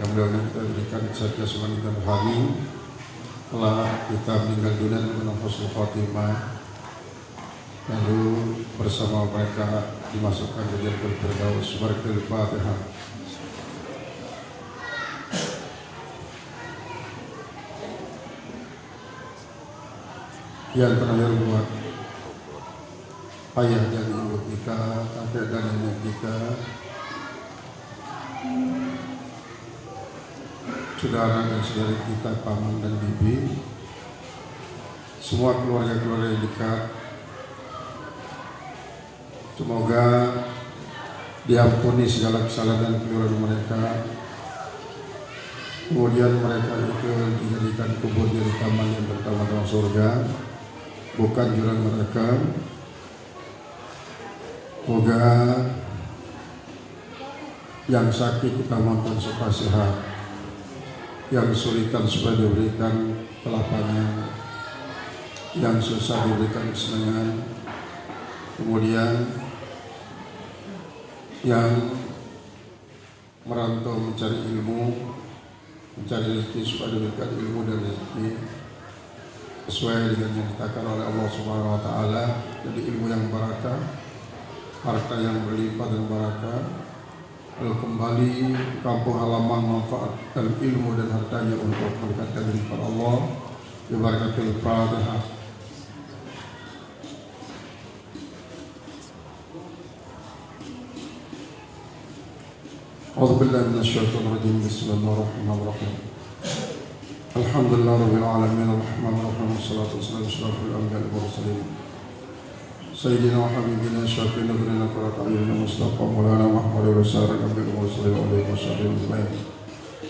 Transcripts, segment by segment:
yang mudah-mudahan kita berikan saja semangat dan rohani telah kita meninggal dunia dengan husnul khotimah, lalu bersama mereka dimasukkan ke Jannatul Firdaus. Barakal Fatihah. Yang terakhir buat ayah dan ibu kita, kakek dan nenek kita, saudara dan saudari kita, paman dan bibi, semua keluarga-keluarga yang dekat, semoga diampuni segala kesalahan dan keliruan mereka. Kemudian mereka itu dijadikan kubur dari taman yang pertama-tama surga, bukan jurang neraka. Semoga yang sakit kita mohon supaya sehat, yang kesulitan supaya diberikan kelapangan, yang susah diberikan kesenangan. Kemudian yang merantau mencari ilmu, mencari rezeki supaya diberikan ilmu dan rezeki sesuai dengan yang dikatakan oleh Allah Subhanahu wa taala, jadi ilmu yang barakah, harta yang berlimpah dan barakah, lalu kembali ke kampung halaman manfaat dan ilmu dan hartanya untuk mendekatkan diri kepada Allah. Barakatul Fatihah. A'udzubillahi minasyaitonir rajim. Bismillahirrahmanirrahim. Alhamdulillah rabbil alamin arrahmanir rahim wassalatu wassalamu ala asyrafil anbiya'i wal mursalin sayyidina wa habibina syafi'ina wa qurratu a'yunina mustafa maulana Muhammad rasulul anbiya'i wal mursalin wa alihi wasallam ajma'in.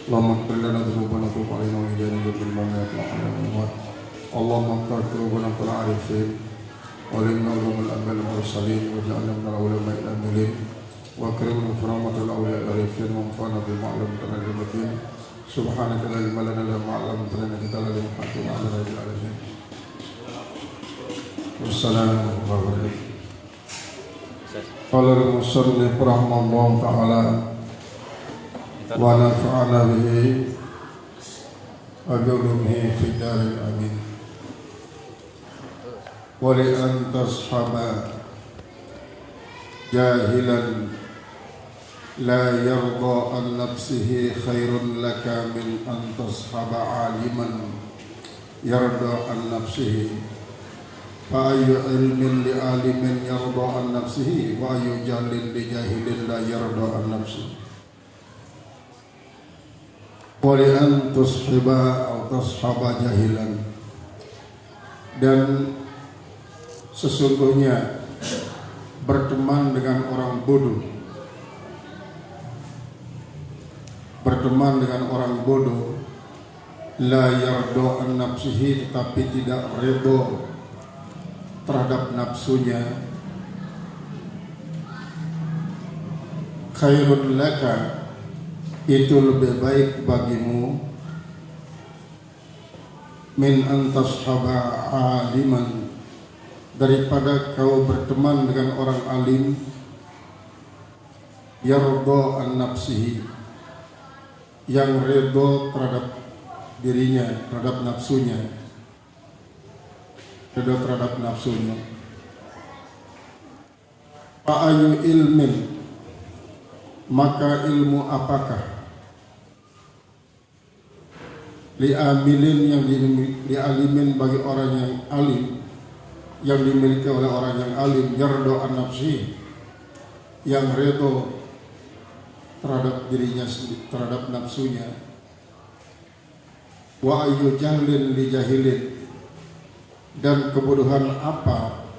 Allahumma ighfir lana dhunubana wa tub 'alaina wa hdina bil mu'minina wal mu'minat. Allahumma ighfir qulubana wal arifin wa alimna ulumul anbiya'i wal mursalin waj'alna minal ulama'il amilin wa akrimna bi rahmatil awliya'il arifin wa anfa'na bil ma'lum tanazzatin. Subhanaka la ilma lana illa ma 'allamtana innaka antal hakim rabbil alamin. Wassalamu alaikum. Qala al-musannif rahimahullah ta'ala wa nafa'ana bihi wa bi ulumihi fid darin amin. Wa li an tashaba jahilan la yarda an nafsihi khairun laka min an tashaba aliman yarda an nafsihi. Fa ayyu ilmin li alimin yarda an nafsihi wa ayyu jahlin li jahilin la yarda an nafsihi. Wa li an tushiba aw tashaba jahilan, dan sesungguhnya berteman dengan orang bodoh, berteman dengan orang bodoh, la yardo an nafsihi, tetapi tidak redho terhadap nafsunya, khairun laka, itu lebih baik bagimu, min antashaba aliman, daripada kau berteman dengan orang alim, yardo an nafsihi, yang redho terhadap dirinya, terhadap nafsunya, redho terhadap nafsunya. Fa'ayu ilmin, maka ilmu apakah, li'amilin, yang dialimin bagi orang yang alim, yang dimiliki oleh orang yang alim, yardo an nafsi, yang redho terhadap dirinya sendiri, terhadap nafsunya. Wa ayu jahlin li jahilin, dan kebodohan apa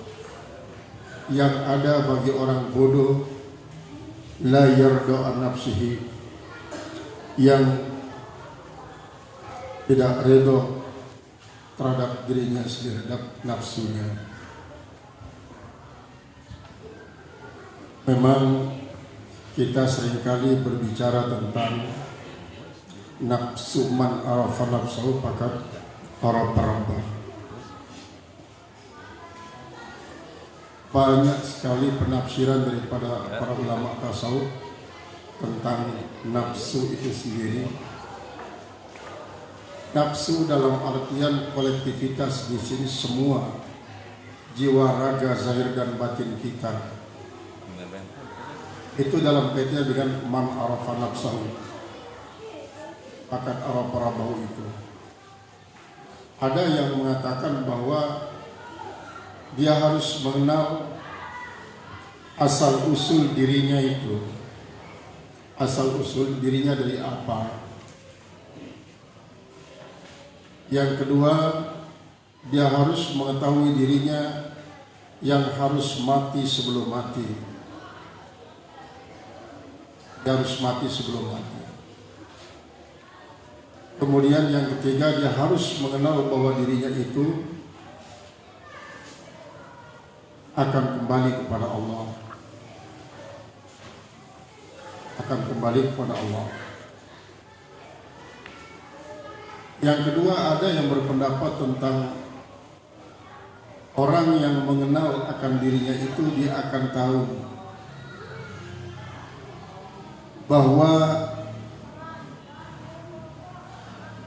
yang ada bagi orang bodoh, la yardo an nafsihi, yang tidak redho terhadap dirinya sendiri, terhadap nafsunya. Memang kita seringkali berbicara tentang nafsu, man arafa nafsahu faqad arafa rabbah. Banyak sekali penafsiran daripada para ulama tasawuf tentang nafsu itu sendiri. Nafsu dalam artian kolektivitas di sini semua jiwa, raga, zahir dan batin kita. Itu dalam kaitannya dengan man arafa nafsahu, fakat arafa rabbahu itu. Ada yang mengatakan bahwa dia harus mengenal asal usul dirinya itu. Asal usul dirinya dari apa? Yang kedua, dia harus mengetahui dirinya yang harus mati sebelum mati. Dia harus mati sebelum mati. Kemudian yang ketiga, dia harus mengenal bahwa dirinya itu akan kembali kepada Allah. Akan kembali kepada Allah. Yang kedua, ada yang berpendapat tentang orang yang mengenal akan dirinya itu, dia akan tahu bahwa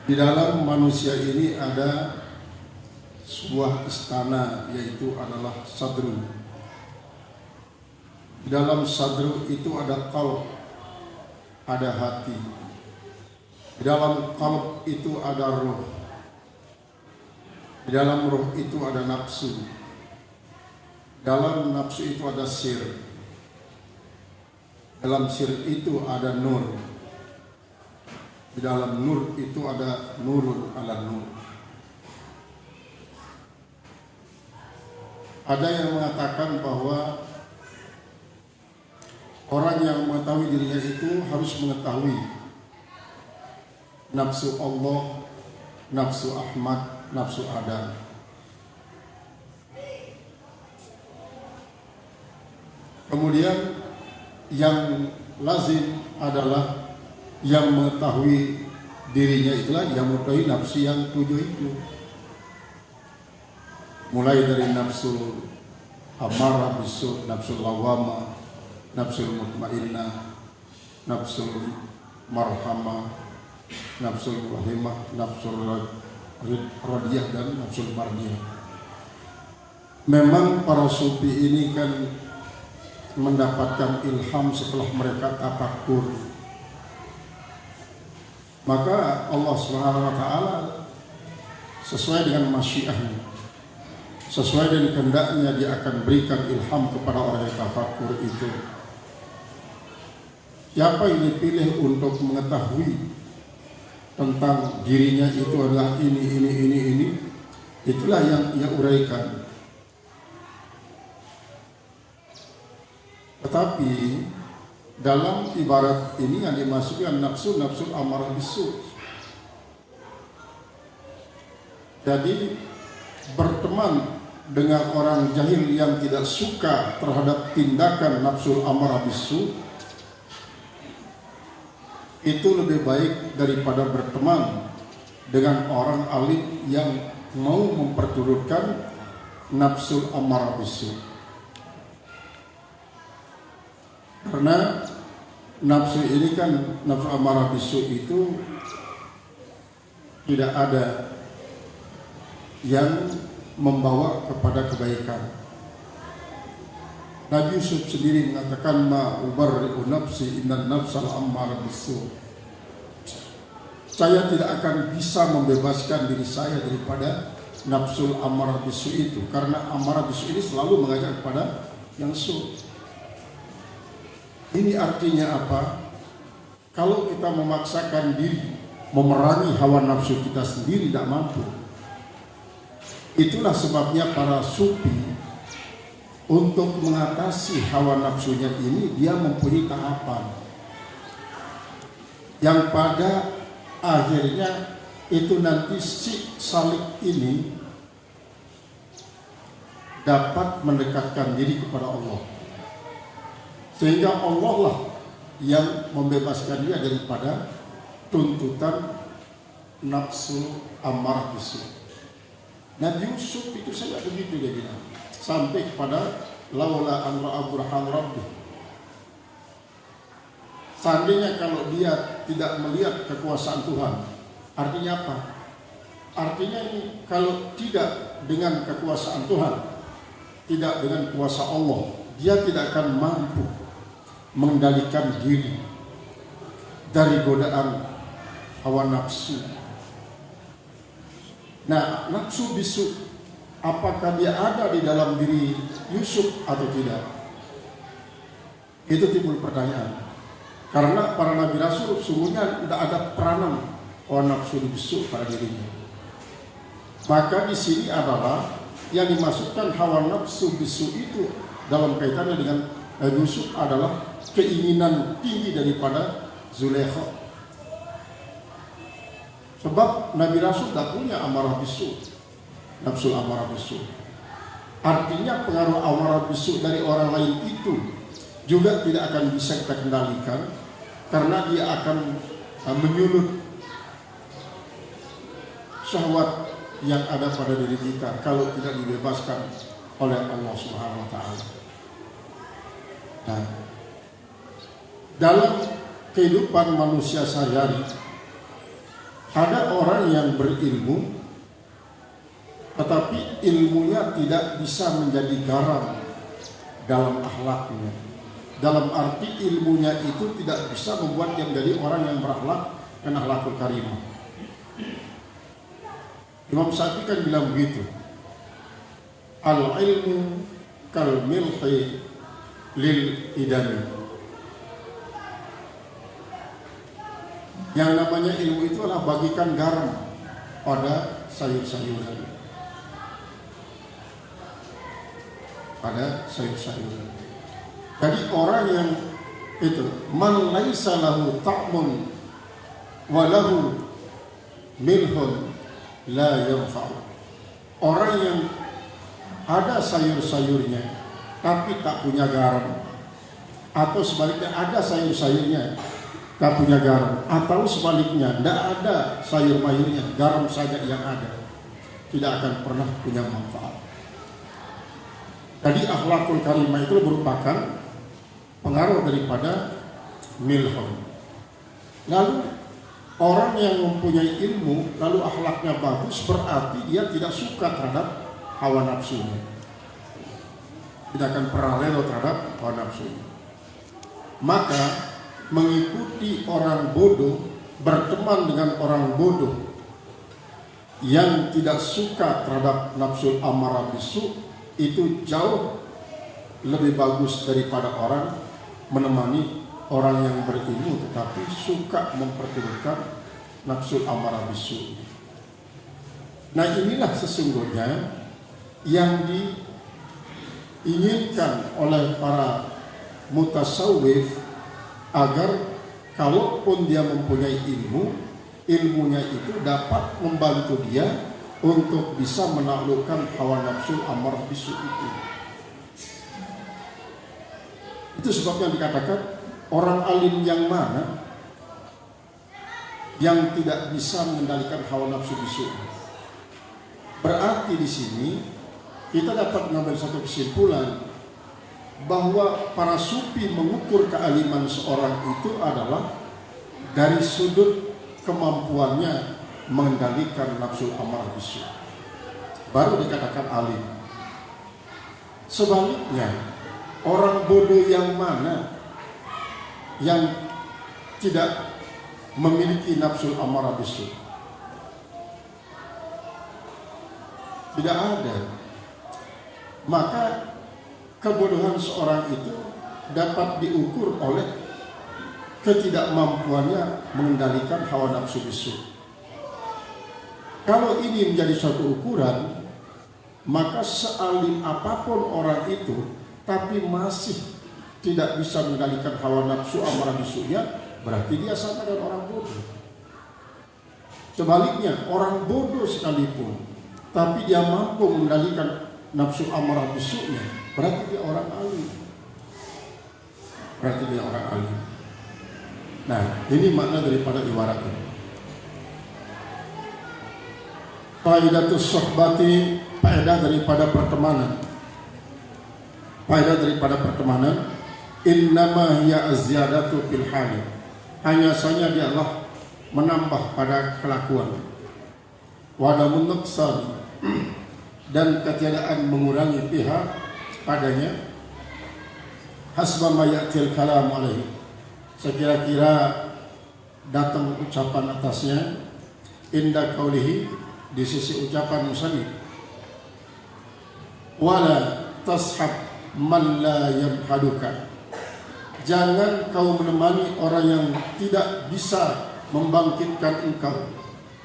di dalam manusia ini ada sebuah istana, yaitu adalah sadru. Di dalam sadru itu ada qalb, ada hati. Di dalam qalb itu ada ruh. Di dalam ruh itu ada nafsu. Dalam nafsu itu ada sir. Dalam sir itu ada nur. Di dalam nur itu ada nurul ala nur. Ada yang mengatakan bahwa orang yang mengetahui dirinya itu harus mengetahui nafsu Allah, nafsu Ahmad, nafsu Adam. Kemudian yang lazim adalah yang mengetahui dirinya itulah yang mengetahui nafsu yang 7 itu. Mulai dari nafsu amarah bisu, nafsu lawama, nafsu mutmainnah, nafsu marhamah, nafsu rahimah, nafsu radiyah dan nafsu mardiyah. Memang para sufi ini kan mendapatkan ilham setelah mereka tafakkur. Maka Allah Subhanahu wa taala sesuai dengan masyiahnya, sesuai dengan kehendaknya, dia akan berikan ilham kepada orang yang tafakkur itu. Siapa yang dipilih untuk mengetahui tentang dirinya itu adalah ini, itulah yang ia uraikan. Tetapi dalam ibarat ini yang dimasukkan nafsu amarah bisu. Jadi berteman dengan orang jahil yang tidak suka terhadap tindakan nafsu amarah bisu itu lebih baik daripada berteman dengan orang alim yang mau memperturutkan nafsu amarah bisu. Karena nafsu ini kan, nafsu amarah bisu itu tidak ada yang membawa kepada kebaikan. Nabi Yusuf sendiri mengatakan ma ubarri'u nafsi innan nafsal ammarah bisu. Saya tidak akan bisa membebaskan diri saya daripada nafsul amarah bisu itu, karena amarah bisu ini selalu mengajak kepada yang su. Ini artinya apa? Kalau kita memaksakan diri memerangi hawa nafsu kita sendiri tidak mampu. Itulah sebabnya para sufi untuk mengatasi hawa nafsunya ini dia mempunyai tahapan yang pada akhirnya itu nanti si salik ini dapat mendekatkan diri kepada Allah, sehingga Allah lah yang membebaskan dia daripada tuntutan nafsu amarah bisu. Nabi Yusuf itu saja begitu dia bilang, sampai kepada laula an ra'a burhan rabbi. Seandainya kalau dia tidak melihat kekuasaan Tuhan, artinya apa? Artinya ini kalau tidak dengan kekuasaan Tuhan, tidak dengan kuasa Allah, dia tidak akan mampu mengendalikan diri dari godaan hawa nafsu. Nah, nafsu bisu, apakah dia ada di dalam diri Yusuf atau tidak? Itu timbul pertanyaan. Karena para nabi rasul sungguhnya tidak ada peranan hawa nafsu bisu pada dirinya. Maka di sini adalah yang dimaksudkan hawa nafsu bisu itu dalam kaitannya dengan Yusuf adalah keinginan tinggi daripada Zulaikha. Sebab Nabi Rasul tidak punya amarah bisu, nafsu amarah bisu. Artinya pengaruh amarah bisu dari orang lain itu juga tidak akan bisa kita kendalikan, karena dia akan menyulut syahwat yang ada pada diri kita kalau tidak dibebaskan oleh Allah Subhanahu wa taala. Nah, dalam kehidupan manusia sehari-hari ada orang yang berilmu tetapi ilmunya tidak bisa menjadi garam dalam akhlaknya. Dalam arti ilmunya itu tidak bisa membuat dia menjadi orang yang berakhlak dan akhlakul karimah. Imam Syafi'i kan bilang begitu. Al-ilmu kal milhi lil idami. Yang namanya ilmu itu adalah bagikan garam pada sayur-sayuran. Pada sayur-sayuran. Jadi orang yang itu man laisa lahu ta'mun wa lahu milhun la yanfa'u. Orang yang ada sayur-sayurnya tapi tak punya garam, atau sebaliknya ada sayur-sayurnya tak punya garam, atau sebaliknya tidak ada sayur-mayurnya, garam saja yang ada, tidak akan pernah punya manfaat. Jadi akhlakul karimah itu merupakan pengaruh daripada milhun. Lalu orang yang mempunyai ilmu lalu akhlaknya bagus, berarti dia tidak suka terhadap hawa nafsunya, tidak akan pernah rela terhadap hawa nafsunya. Maka mengikuti orang bodoh, berteman dengan orang bodoh yang tidak suka terhadap nafsu amarah bisu, itu jauh lebih bagus daripada orang menemani orang yang berilmu tetapi suka memperturutkan nafsu amarah bisu. Nah, inilah sesungguhnya yang diinginkan oleh para mutasawwif, agar kalaupun dia mempunyai ilmu, ilmunya itu dapat membantu dia untuk bisa menaklukkan hawa nafsu amarah bisu itu. Itu sebabnya dikatakan orang alim yang mana yang tidak bisa mengendalikan hawa nafsu bisu. Berarti di sini kita dapat mengambil satu kesimpulan bahwa para sufi mengukur kealiman seorang itu adalah dari sudut kemampuannya mengendalikan nafsu amarah bisu, baru dikatakan alim. Sebaliknya, orang bodoh yang mana yang tidak memiliki nafsu amarah bisu? Tidak ada. Maka kebodohan seorang itu dapat diukur oleh ketidakmampuannya mengendalikan hawa nafsu bisu. Kalau ini menjadi suatu ukuran, maka sealim apapun orang itu tapi masih tidak bisa mengendalikan hawa nafsu amarah bisunya, berarti dia sama dengan orang bodoh. Sebaliknya, orang bodoh sekalipun tapi dia mampu mengendalikan nafsu amarah bisunya, berarti dia orang alim. Berarti dia orang alim. Nah, ini makna daripada ibarat ini. Faidatus sohbati, faedah daripada pertemanan. Faedah daripada pertemanan, innama hiya azyadatu fil hali. hanya saja dia Allah menambah pada kelakuan. Wadamun nuqsan, dan ketiadaan mengurangi pihak padanya. Hasba ma ya'til kalam alaihi, sekira-kira datang ucapan atasnya. Inda qaulihi, di sisi ucapan musannif, wala tashab man la yamhaduka, jangan kau menemani orang yang tidak bisa membangkitkan engkau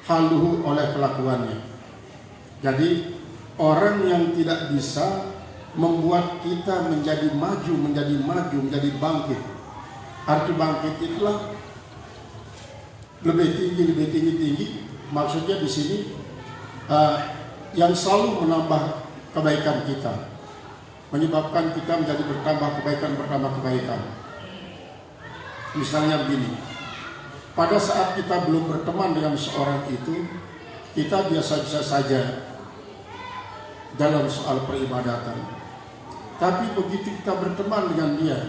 haluhu oleh kelakuannya. Jadi orang yang tidak bisa membuat kita menjadi maju, menjadi bangkit. Arti bangkit itulah lebih tinggi. Maksudnya di sini yang selalu menambah kebaikan kita, menyebabkan kita menjadi bertambah kebaikan. Misalnya begini, pada saat kita belum berteman dengan seorang itu, kita biasa-biasa saja dalam soal peribadatan. Tapi begitu kita berteman dengan dia,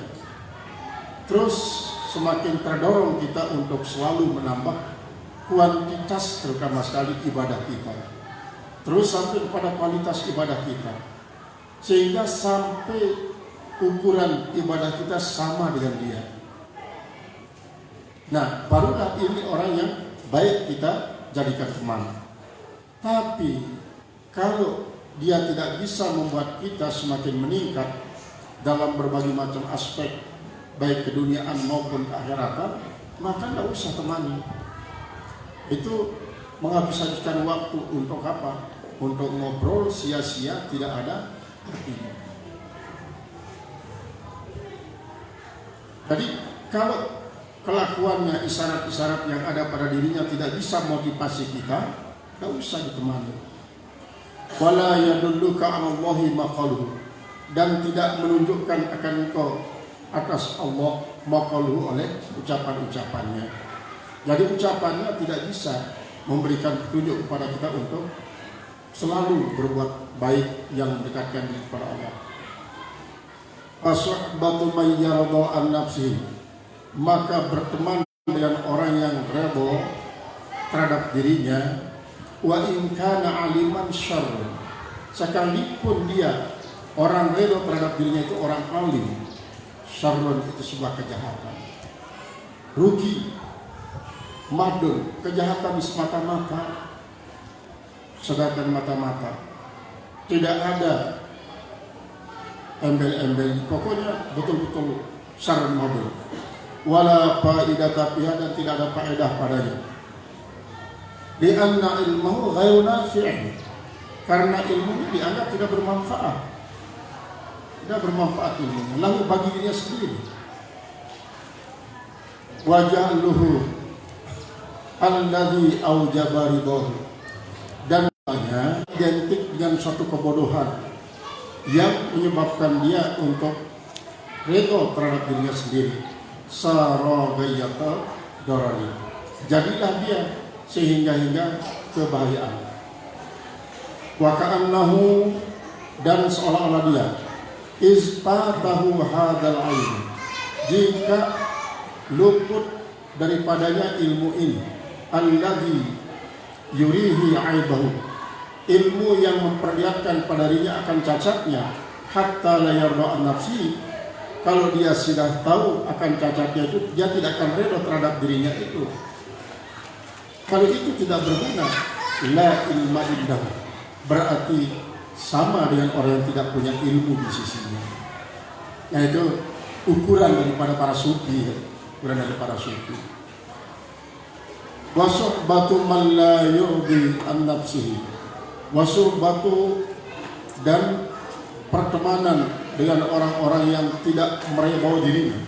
terus semakin terdorong kita untuk selalu menambah kuantitas, terutama sekali ibadah kita, terus sampai kepada kualitas ibadah kita, sehingga sampai ukuran ibadah kita sama dengan dia. Nah, barulah ini orang yang baik kita jadikan teman. Tapi kalau dia tidak bisa membuat kita semakin meningkat dalam berbagai macam aspek, baik keduniaan maupun keakhiratan, maka tidak usah temani. Itu menghabiskan waktu untuk apa? Untuk ngobrol sia-sia, tidak ada artinya. Jadi kalau kelakuannya, isyarat-isyarat yang ada pada dirinya tidak bisa motivasi kita, tidak usah ditemani. Wala yadulluka 'ala Allahi maqaluhu, dan tidak menunjukkan akan engkau atas Allah maqaluhu oleh ucapan-ucapannya. Jadi ucapannya tidak bisa memberikan petunjuk kepada kita untuk selalu berbuat baik yang mendekatkan diri kepada Allah. As-suhbatu may yarda an nafsihi, maka berteman dengan orang yang redha terhadap dirinya. Wa in kana aliman syarr, sekalipun dia orang redha terhadap dirinya itu orang alim, syarrun itu sebuah kejahatan, rugi, madun, kejahatan semata-mata, sedangkan mata-mata, tidak ada embel-embel, pokoknya betul-betul syarrun madun. Wala faidata fiha, dan tidak ada faedah padanya. Lianna ilmuhu ghairu nafi', karena ilmunya dianggap tidak bermanfaat. Tidak bermanfaat ilmunya, lalu bagi dirinya sendiri. Waja'luhu alladhi aujaba ridahu, dan identik dengan suatu kebodohan yang menyebabkan dia untuk ridha terhadap dirinya sendiri. Saragayyata darari, jadilah dia sehingga kebahagiaan. Wa ka'annahu, dan seolah-olah dia izfatahu hadal ilm, jika luput daripadanya ilmu ini, alladhi yurihi aibahu, ilmu yang memperlihatkan pada dirinya akan cacatnya, hatta la yarda an nafsi, kalau dia sudah tahu akan cacatnya itu, dia tidak akan reda terhadap dirinya itu. Kalau itu tidak berguna, la ilma indahu, berarti sama dengan orang yang tidak punya ilmu di sisinya. Yaitu ukuran daripada para sufi, ukuran dari para sufi. Wa suhbatu man la yurdi an nafsihi, wa suhbatu, dan pertemanan dengan orang-orang yang tidak meridhai dirinya.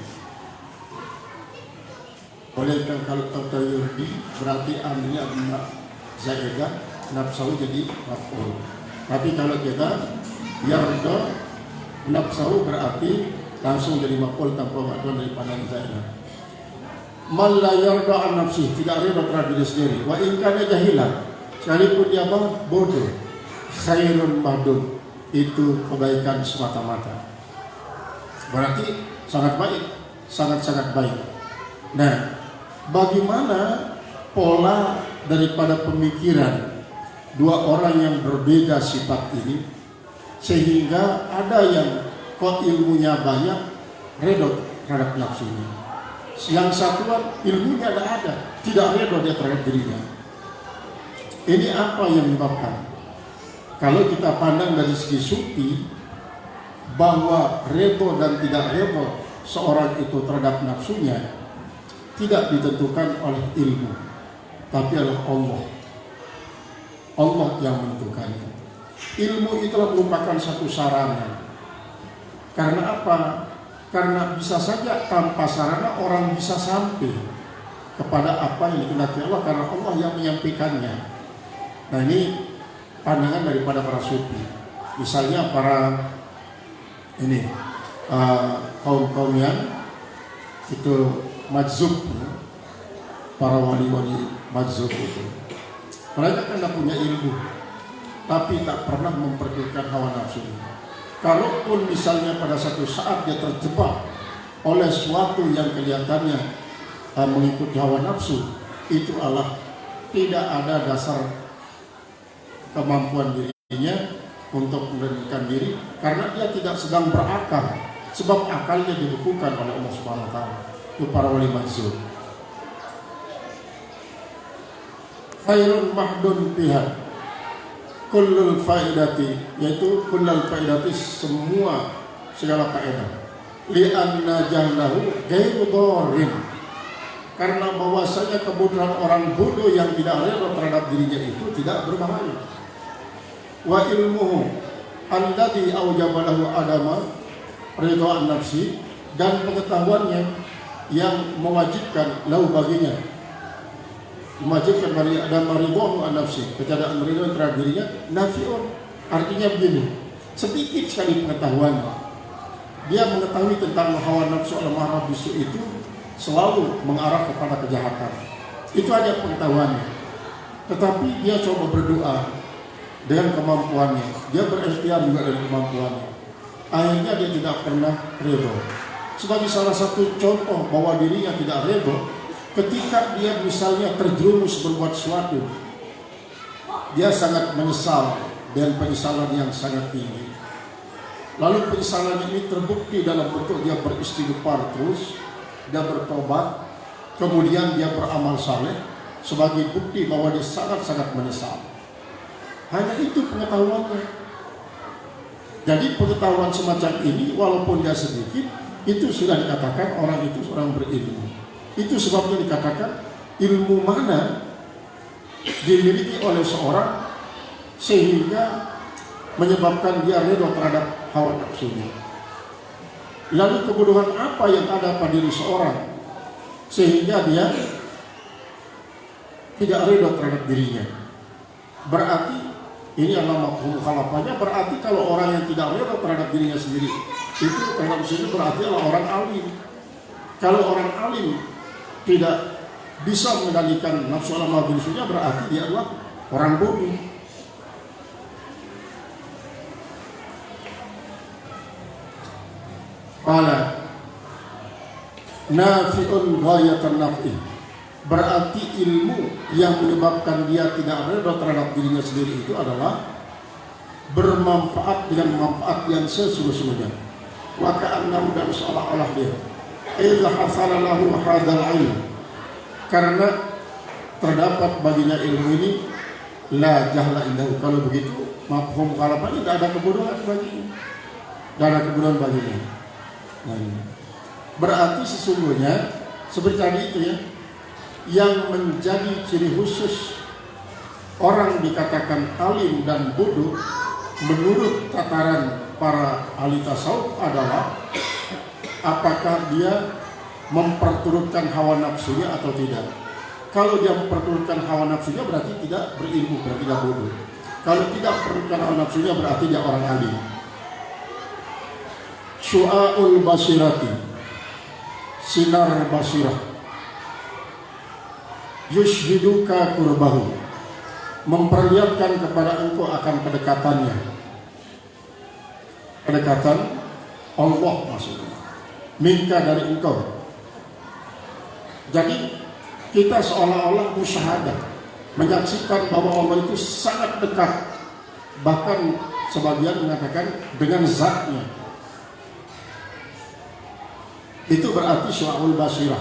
Oleh kalau kata yurdi berarti amilnya adalah zaidah, nafsahu jadi maf'ul. Tapi kalau kita yarda, nafsahu berarti langsung jadi maf'ul tanpa bantuan daripada zaidah. Man la yarda an nafsi, tidak rida terhadap diri sendiri. Wa in kana jahilan, sekalipun dia bodoh, khairun mahdud, itu kebaikan semata-mata. Berarti sangat baik, sangat-sangat baik. Nah, bagaimana pola daripada pemikiran dua orang yang berbeda sifat ini, sehingga ada yang kok ilmunya banyak, redha terhadap nafsunya. Yang satuan ilmunya tidak ada, tidak redha dia terhadap dirinya. Ini apa yang menyebabkan? Kalau kita pandang dari segi sufi, bahwa redha dan tidak redha seorang itu terhadap nafsunya tidak ditentukan oleh ilmu, tapi oleh Allah. Allah yang menentukannya. Ilmu itulah merupakan satu sarana. Karena apa? Karena bisa saja tanpa sarana orang bisa sampai kepada apa yang dikehendaki Allah, karena Allah yang menyampaikannya. Nah, ini pandangan daripada para sufi. Misalnya para ini kaum-kaum yang itu majzub, para wali-wali majzub itu, mereka kan tidak punya ilmu, tapi tak pernah memperdulikan hawa nafsu. Kalaupun misalnya pada satu saat dia terjebak oleh sesuatu yang kelihatannya mengikuti hawa nafsu, itu adalah tidak ada dasar kemampuan dirinya untuk mengendalikan diri, karena dia tidak sedang berakal, sebab akalnya dibukukan oleh Allah Subhanahu wa taala. Itu para wali majzub. Khairun mahdun pihak kullul faidati, yaitu kullul faidati, semua segala faedah, li'anna jahlahu ghairu dharrin, karena bahwasanya kebodohan orang bodoh yang tidak rela terhadap dirinya itu tidak berbahaya. Wa ilmuhu alladhi awjaba lahu adama ridha an-nafsi, dan pengetahuannya yang mewajibkan lahu baginya, mewajibkan bagi Adam ridha an-nafsi, keadaan ridha terhadap dirinya, nafiun, artinya begini, sedikit sekali pengetahuan. Dia mengetahui tentang hawa nafsu al-marah bisu itu selalu mengarah kepada kejahatan. Itu aja pengetahuannya. Tetapi dia coba berdoa dengan kemampuannya, dia berikhtiar juga dengan kemampuannya. Akhirnya dia tidak pernah ridha. Sebagai salah satu contoh bahwa dirinya tidak ridha, ketika dia misalnya terjerumus berbuat sesuatu, dia sangat menyesal dan penyesalan yang sangat tinggi. Lalu penyesalan ini terbukti dalam bentuk dia beristighfar terus, dia bertobat, kemudian dia beramal saleh sebagai bukti bahwa dia sangat-sangat menyesal. Hanya itu pengetahuannya. Jadi pengetahuan semacam ini walaupun dia sedikit, itu sudah dikatakan orang itu seorang berilmu. Itu sebabnya dikatakan ilmu mana dimiliki oleh seorang sehingga menyebabkan dia redha terhadap hawa nafsunya. Lalu kebodohan apa yang ada pada diri seorang sehingga dia tidak redha terhadap dirinya. Berarti ini adalah mafhum mukhalafahnya, berarti kalau orang yang tidak redha terhadap dirinya sendiri itu terhadap sendiri berarti adalah orang alim. Kalau orang alim tidak bisa mengendalikan nafsu amarah bisunya, berarti dia adalah orang bodoh. Qala nafi'un ghayatan naf'i, berarti ilmu yang menyebabkan dia tidak redha terhadap dirinya sendiri itu adalah bermanfaat dengan manfaat yang sesungguhnya. Wa ka'annahu, dan seolah-olah dia idza hasala lahu hadzal ilm, karena terdapat baginya ilmu ini, la jahla indahu, kalau begitu mafhum mukhalafah ini tidak ada kebodohan baginya, tidak ada kebodohan baginya. Nah, berarti sesungguhnya seperti tadi itu ya, yang menjadi ciri khusus orang dikatakan alim dan bodoh menurut tataran para ahli tasawuf adalah apakah dia memperturutkan hawa nafsunya atau tidak. Kalau dia memperturutkan hawa nafsunya berarti tidak berilmu, berarti tidak bodoh. Kalau tidak memperturutkan hawa nafsunya berarti dia orang alim. Syu'aul basirati, sinar basirah, yushhiduka kurbahu, memperlihatkan kepada engkau akan kedekatannya, kedekatan Allah maksudnya, minka dari engkau. Jadi kita seolah-olah musyahadah, menyaksikan bahwa Allah itu sangat dekat, bahkan sebagian mengatakan dengan zatnya. Itu berarti syu'aul basirah.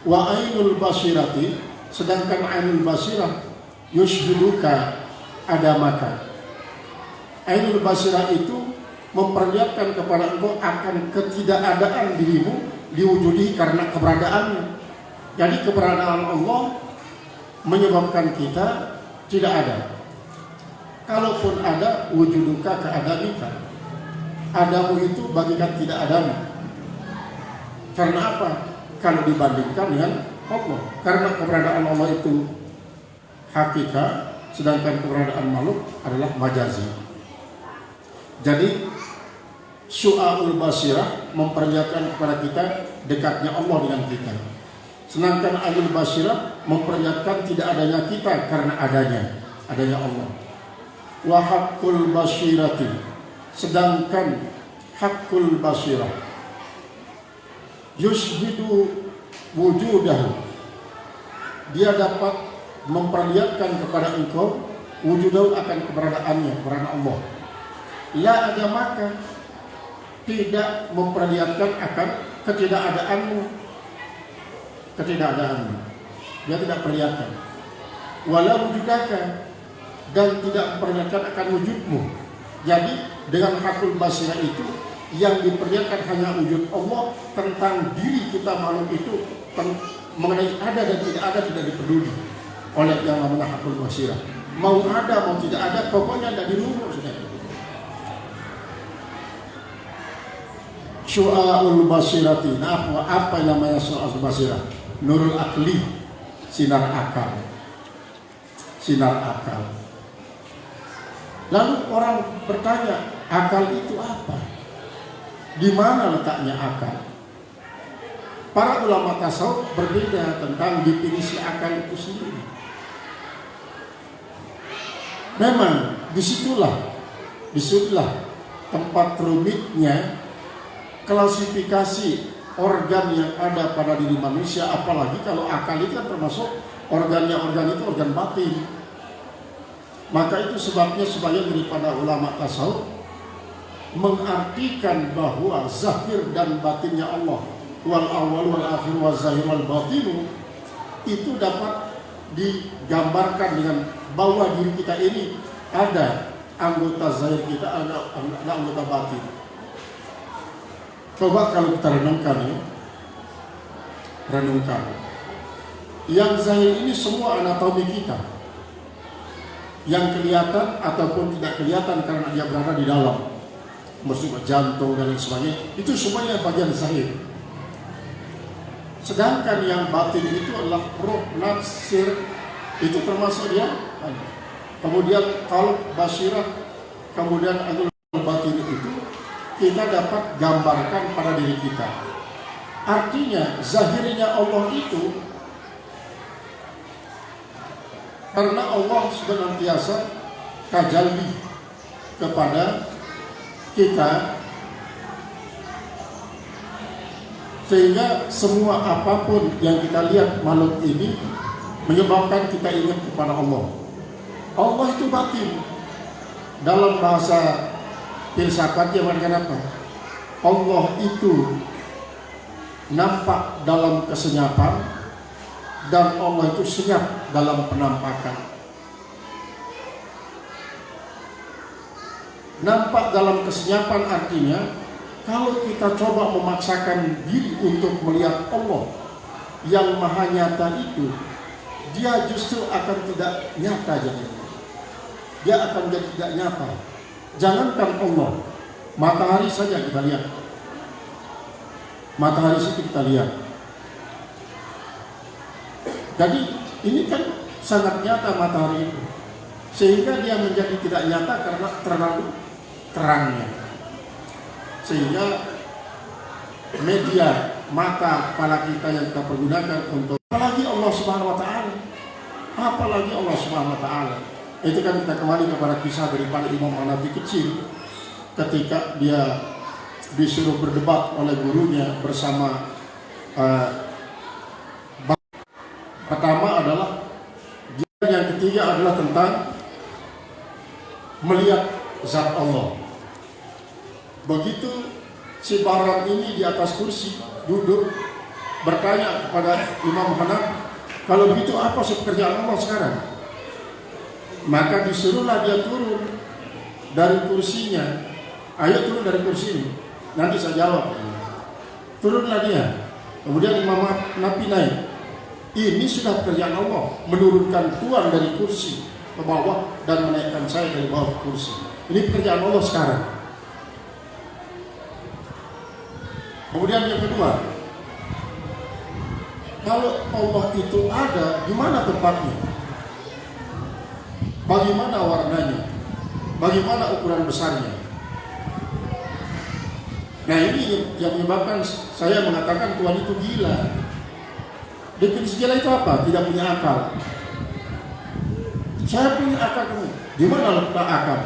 Wa ainul basirati, sedangkan ainul basirah yushhiduka adamaka. Ainul basirah itu memperlihatkan kepada engkau akan ketidakadaan dirimu diwujudi karena keberadaannya. Jadi keberadaan Allah menyebabkan kita tidak ada. Kalaupun ada, wujuduka keadamika, adamu itu bagikan tidak adamu. Karena apa? Kalau dibandingkan dengan Allah, karena keberadaan Allah itu hakikat, sedangkan keberadaan makhluk adalah majazi. Jadi syu'aul basirah memperlihatkan kepada kita dekatnya Allah dengan kita. Sedangkan ainul basirah memperlihatkan tidak adanya kita karena adanya Allah. Wa haqqul basirati, sedangkan haqqul basirah yushhidu wujudahu, dia dapat memperlihatkan kepada engkau wujudahu akan keberadaannya, keberadaan Allah. La adamaka, tidak memperlihatkan akan ketidakadaanmu. Dia tidak perlihatkan. Wala wujudaka, dan tidak memperlihatkan akan wujudmu. Jadi dengan hakul basirah itu yang diperlihatkan hanya wujud Allah, tentang diri kita makhluk itu mengenai ada dan tidak ada tidak dipeduli oleh yang namanya hakul basirah. Mau ada mau tidak ada, pokoknya ada di rumah sudah. Syu'aul basirati. Nah, apa yang namanya syu'aul basirah? Nurul akli, sinar akal. Lalu orang bertanya, akal itu apa? Di mana letaknya akal? Para ulama tasawuf berbeda tentang definisi akal itu sendiri. Memang disitulah tempat rumitnya klasifikasi organ yang ada pada diri manusia, apalagi kalau akal itu kan termasuk organ itu organ batin. Maka itu sebabnya sebagian daripada ulama tasawuf mengartikan bahwa zahir dan batinnya Allah, wal awal wal akhir wal zahir wal batinu, itu dapat digambarkan dengan bahwa diri kita ini ada anggota zahir kita, ada anggota batin. Coba kalau kita renungkan. Yang zahir ini semua anatomi kita, yang kelihatan ataupun tidak kelihatan karena dia berada di dalam, maksudnya jantung dan lain sebagainya, itu semuanya bagian zahir. Sedangkan yang batin itu adalah roh, nafsir, itu termasuk dia. Kemudian kalau basirah, kemudian ainul batin itu kita dapat gambarkan pada diri kita. Artinya zahirnya Allah itu karena Allah senantiasa tajalli kepada kita, sehingga semua apapun yang kita lihat makhluk ini menyebabkan kita ingat kepada Allah. Allah itu batin. Dalam bahasa filsafat dia mengatakan apa? Allah itu nampak dalam kesenyapan dan Allah itu senyap dalam penampakan. Nampak dalam kesenyapan artinya kalau kita coba memaksakan diri untuk melihat Allah yang maha nyata itu, dia justru akan tidak nyata jadi. Dia akan jadi tidak nyata. Jangankan Allah, matahari saja kita lihat. Matahari itu kita lihat. Jadi ini kan sangat nyata matahari itu, sehingga dia menjadi tidak nyata karena terlalu terangnya. Sehingga media mata kepala kita yang kita pergunakan untuk, apalagi Allah Subhanahu wa taala. Apalagi Allah Subhanahu wa taala. Itu kan kita kembali kepada kisah daripada Imam Hanafi kecil ketika dia disuruh berdebat oleh gurunya bersama Pertama adalah yang ketiga adalah tentang melihat zat Allah. Begitu si Bahram ini di atas kursi duduk bertanya kepada Imam Hanafi, kalau begitu apa pekerjaan Allah sekarang? Maka disuruhlah dia turun dari kursinya. Ayo turun dari kursi ini, nanti saya jawab. Turunlah dia. Kemudian Imam Hanafi naik. Ini sudah pekerjaan Allah, menurunkan Tuhan dari kursi ke bawah dan menaikkan saya dari bawah ke kursi. Ini pekerjaan Allah sekarang. Kemudian yang kedua, kalau Allah itu ada, di mana tempatnya? Bagaimana warnanya? Bagaimana ukuran besarnya? Nah, ini yang menyebabkan saya mengatakan Tuhan itu gila. Definisi gila itu apa? Tidak punya akal. Saya punya akal. Di mana letak akal?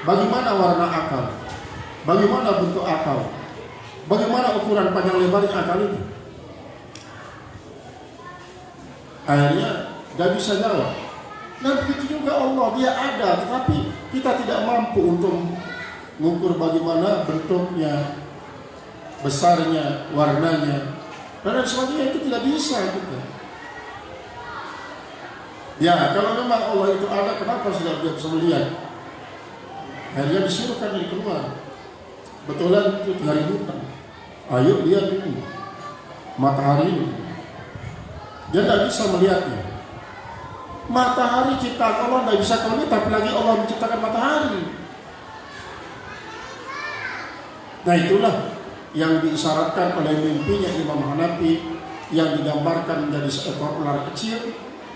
Bagaimana warna akal? Bagaimana bentuk akal? Bagaimana ukuran panjang lebarnya akal itu? Akhirnya gak bisa jawab. Nah begitu juga Allah, dia ada, tetapi kita tidak mampu untuk mengukur bagaimana bentuknya, besarnya, warnanya, dan sebagainya. Itu tidak bisa gitu. Ya, kalau memang Allah itu ada, kenapa tidak bisa melihat? Akhirnya disuruhkan dari keluar. Betulan itu tengah ributan. Ayo lihat ini matahari ini. Dia tidak bisa melihatnya. Matahari ciptaan Allah tidak bisa kau lihat, tapi lagi Allah menciptakan matahari. Nah itulah yang diisyaratkan oleh mimpinya Imam Hanafi, yang digambarkan menjadi seekor ular kecil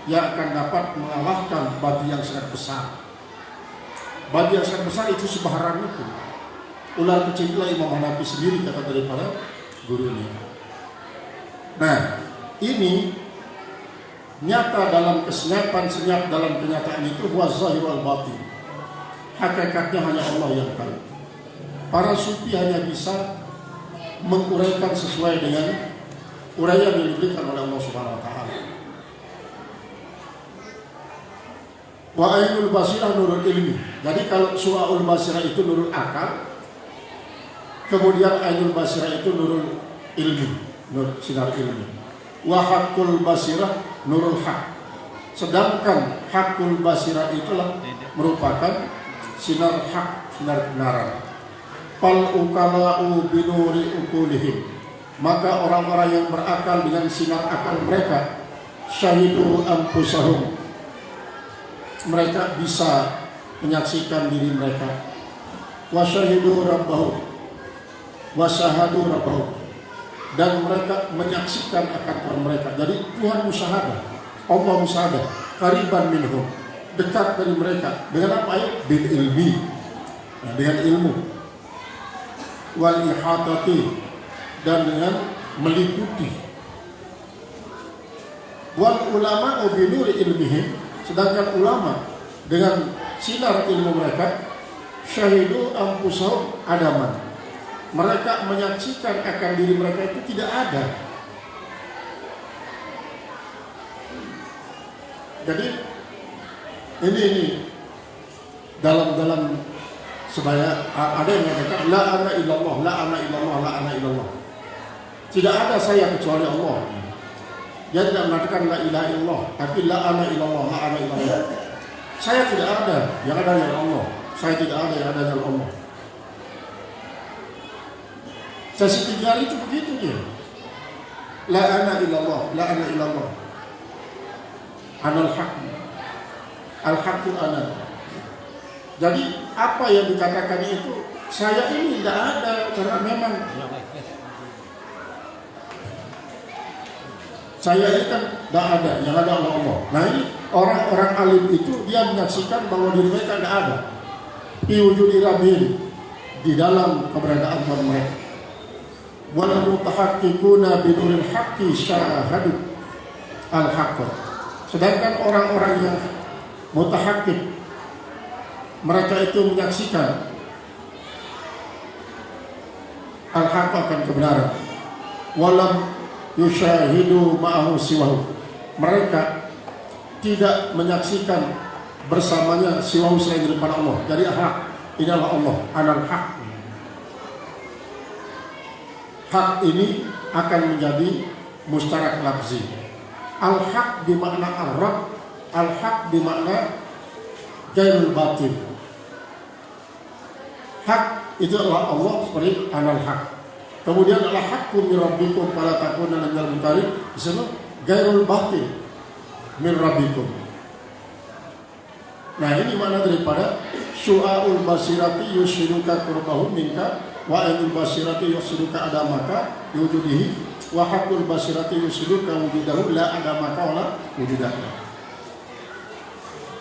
yang akan dapat mengalahkan batu yang sangat besar. Batu yang sangat besar itu sebaharan itu. Ular kecil itulah Imam Hanafi sendiri, kata daripada gurunya. Nah, ini nyata dalam kesenyapan, senyap dalam kenyataan itu wazahir wal batin. Hakikatnya hanya Allah yang tahu. Para sufi hanya bisa menguraikan sesuai dengan uraian yang diberikan oleh Allah Subhanahu wa taala. Wa ainul basirah nurul ilmi. Jadi kalau su'aul basirah itu nurul akal, kemudian ainul basirah itu nurul ilmi, nur sinar ilmi. Wa haqqul basirah nurul haq. Sedangkan haqqul basirah itulah merupakan sinar hak, sinar kebenaran. Fal ukala'u binuri ukulihim. Maka orang-orang yang berakal dengan sinar akal mereka, syahidu anfusahum, mereka bisa menyaksikan diri mereka. Wa syahidu rabbahum wa syahadu rabbahum, dan mereka menyaksikan akan Tuhan mereka. Jadi Tuhan musyahadah, Allah musyahadah, qariban minhum, dekat dari mereka. Dengan apa ya? Bil ilmi, nah, dengan ilmu. Wal ihatati, dan dengan meliputi. Wal ulama bi nuri ilmihim, sedangkan ulama dengan sinar ilmu mereka, syahidu anfusahum adaman, mereka menyaksikan akan diri mereka itu tidak ada. Jadi ini dalam sebaya ada yang mengatakan la ana illallah, la ana illallah, la ana illallah. Tidak ada saya kecuali Allah. Dia tidak mengatakan la ilaha illallah, tapi la ana illallah, la ana illallah. Saya tidak ada, yang ada yang Allah. Saya tidak ada, yang ada yang Allah. Sesi tiga itu begitu dia. La ana illallah, la ana illallah. Anal haq. Al-haqqu ana. Jadi apa yang dikatakan itu, saya ini tidak ada, karena memang saya ini kan tidak ada, yang ada Allah. Nah ini orang-orang alim itu dia menyaksikan bahwa diri mereka tidak ada. Iwujudi rabbihim, di dalam keberadaan Tuhan mereka. Wal mutahaqqiquna binuril haqqi syahadu al-haqq. Sedangkan orang-orang yang mutahaqqiq, mereka itu menyaksikan al-haqq akan kebenaran. Walam yushahidu ma'ahu siwahu. Mereka tidak menyaksikan bersamanya siwahu selain daripada Allah. Jadi hak ini adalah Allah, anal hak. Hak ini akan menjadi mustarak lafzi. Al-haq bermakna ar-rab, al-haq bermakna gairul batil. Hak itu adalah Allah seperti anal haq. Kemudian adalah haqqun min rabbikum fala takunanna minal mumtarin. Di sana gairul batil min rabbikum. Nah, ini makna daripada syu'aul basirati yushiruka qurbahu minka wa ainul basirati yushiruka adamaka yujudihi wa haqqul basirati yushiruka wujudahu la adamaka wala wujudaka.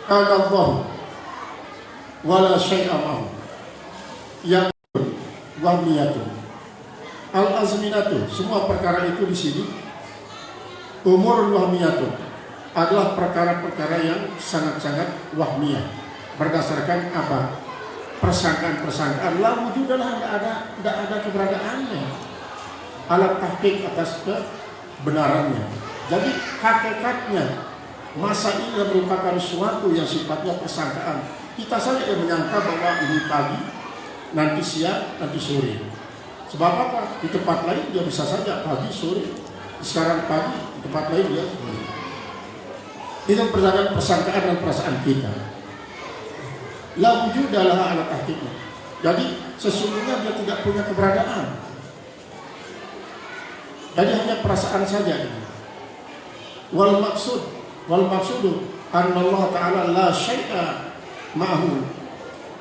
Kana Allah wala syai'a ma'hu. Yang wahmiyatun al-azminatu, semua perkara itu di sini umur wahmiyatun adalah perkara-perkara yang sangat-sangat wahmiyah. Berdasarkan apa? Persangkaan-persangkaan. La wujudalah, tidak ada keberadaannya. Alat tahqiq atas kebenarannya. Jadi hakikatnya masa ini merupakan sesuatu yang sifatnya persangkaan. Kita saja yang menyangka bahwa ini pagi, nanti siang, nanti sore. Sebab apa? Di tempat lain dia bisa saja pagi, sore. Sekarang pagi, di tempat lain dia sore. Itu berdasarkan persangkaan dan perasaan kita. La wujudalah alat tahqiqnya. Jadi sesungguhnya dia tidak punya keberadaan. Jadi hanya perasaan saja ini. Wal maksudu anna Allah Ta'ala la syai'a ma'hu,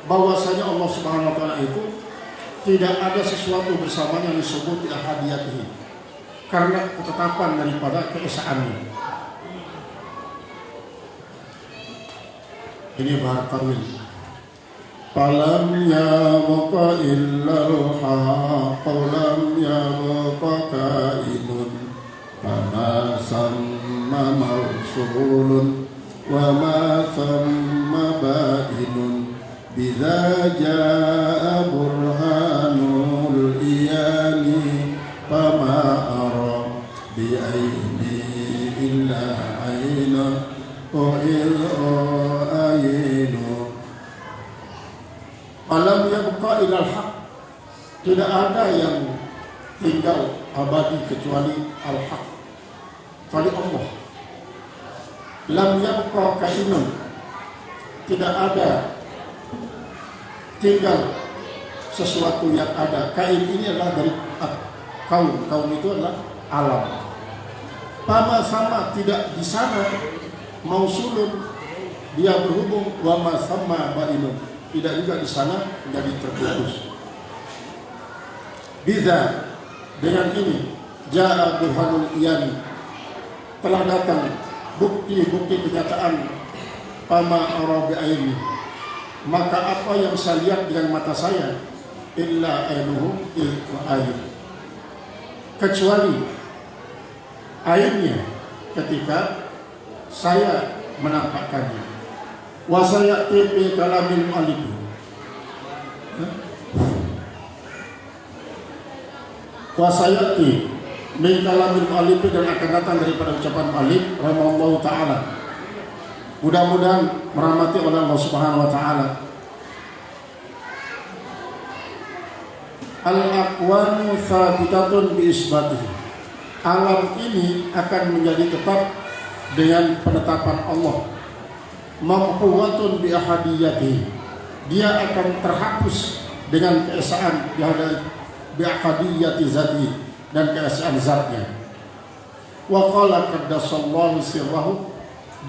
bahwasanya Allah Subhanahu wa taala itu tidak ada sesuatu bersamanya disebut ahadiyatihi, karena ketetapan daripada keesaannya. Ini bahar tarwil. Falam yabqa illal haqq lam yabqa kainun fama samma mawsulun wa ma samma bainun bidza jaa burhanul iyani fama ara bi aini illa aina alam yabqa ilal haq, tidak ada yang tinggal abadi kecuali al-haq, kecuali Allah. Lam yabqa kainun, tidak ada tinggal sesuatu yang ada. Kain ini adalah dari kaum itu adalah alam. Pama sama tidak di sana mausulun, dia berhubung, wa ma sama bainun, tidak juga di sana menjadi terputus. Biza, dengan ini jaa burhanul iyani, telah datang bukti-bukti kenyataan pama ara bi aini, maka apa yang saya lihat dengan mata saya illa ainuhu ain, kecuali airnya ketika saya menampakkannya. Wa sayati bi kalamil alif, wa sayati min kalamil alif, dan akan datang daripada ucapan alif rahimallahu taala, mudah-mudahan merahmati oleh Allah Subhanahu wa taala. Al-aqwanu thabitatun bi isbatihi, alam ini akan menjadi tetap dengan penetapan Allah. Mamhuwatun bi ahadiyatihi, dia akan terhapus dengan keesaan bi ahadiyati zati, dan keesaan zatnya. Wa qala qaddasallahu sirrahu,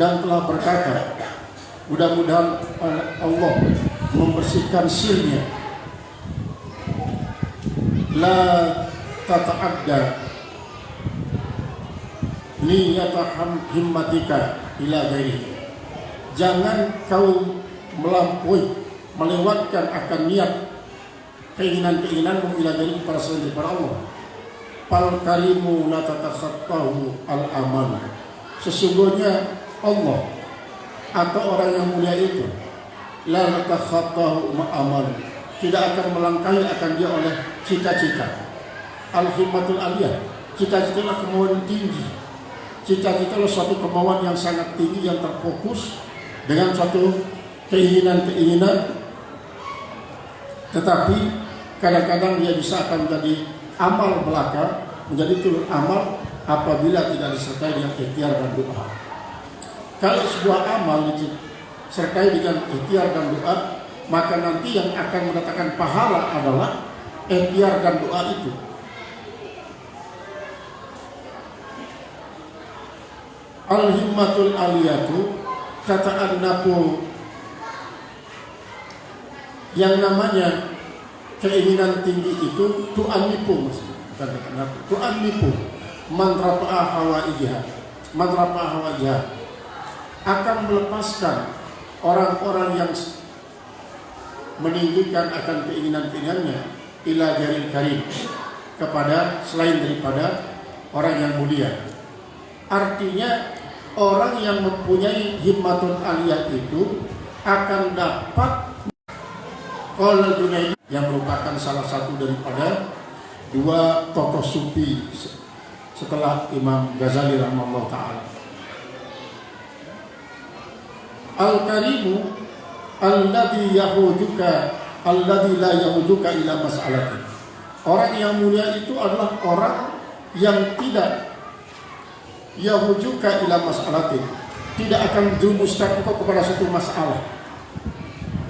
dan telah berkata, mudah-mudahan Allah membersihkan sirnya, la tata'adda niyata himmatika ila ghairi, jangan kau melampaui, melewatkan akan niat keinginan-keinginanmu ila ghairi, kepada selain daripada Allah. Fal karimu la tatakhattahu al amal, sesungguhnya Allah atau orang yang mulia itu la tatakhattahu amal, tidak akan melangkahi akan dia oleh cita-cita. Al-himmatul aliyah, Cita-cita adalah kemauan tinggi. Cita-cita adalah suatu kemauan yang sangat tinggi, yang terfokus dengan suatu keinginan-keinginan. Tetapi kadang-kadang dia bisa akan menjadi amal belaka, menjadi turun amal apabila tidak disertai dengan ikhtiar dan doa. Kalau sebuah amal disertai dengan ikhtiar dan doa, maka nanti yang akan mendatangkan pahala adalah ikhtiar dan doa itu. Al-himmatul aliyatu, kata an-nafu, yang namanya keinginan tinggi itu tu'annifu, tu'annifu man rafa'a hawaijiha, man rafa'a hawaijiha, akan melepaskan orang-orang yang meninggikan akan keinginan-keinginannya ila jaril karim, kepada selain daripada orang yang mulia. Artinya orang yang mempunyai himmatun aliyah itu akan dapat qala Junaidi, yang merupakan salah satu daripada dua tokoh sufi setelah Imam Ghazali rahimahullah ta'ala. Al-karimu alladhi yahuduka alladhi la yahuduka ila mas'alatin. Orang yang mulia itu adalah orang yang tidak yahuduka ila mas'alatin, tidak akan menjerumuskan engkau kepada satu masalah,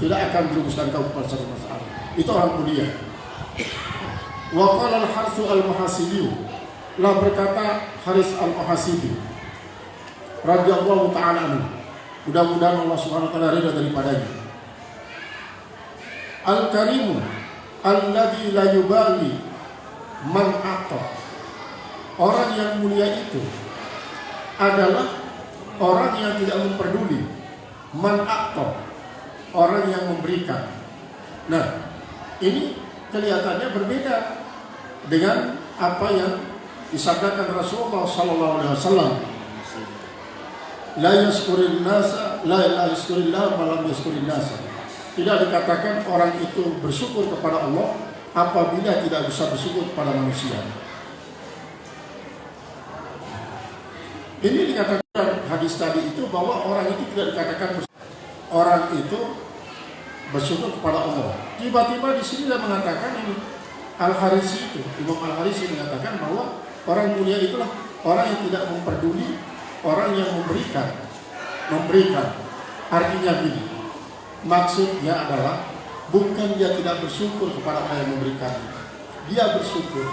tidak akan menjerumuskan engkau kepada satu masalah. Itu orang mulia. Wa qala al-Harith al-Muhasibi, lah berkata Haris al-Muhasibi radhiyallahu ta'ala anhu, mudah-mudahan Allah Subhanahu wa taala ridha daripadanya. Al-karimu alladzi la yubali man ata. Orang yang mulia itu adalah orang yang tidak memperduli man ata, orang yang memberikan. Nah, ini kelihatannya berbeda dengan apa yang disabdakan Rasulullah sallallahu alaihi wasallam. La yashkurin nasa, la yashkurillah malam yashkurin nasa. Tidak dikatakan orang itu bersyukur kepada Allah apabila tidak bisa bersyukur kepada manusia. Ini dikatakan hadis tadi itu bahwa orang itu tidak dikatakan orang itu bersyukur kepada Allah. Tiba-tiba di sini dia mengatakan ini Al-Harisi itu, Imam Al-Harisi mengatakan bahwa orang mulia itulah orang yang tidak memperduli, orang yang memberikan. Artinya gini, maksudnya adalah bukan dia tidak bersyukur kepada orang yang memberikannya, dia bersyukur,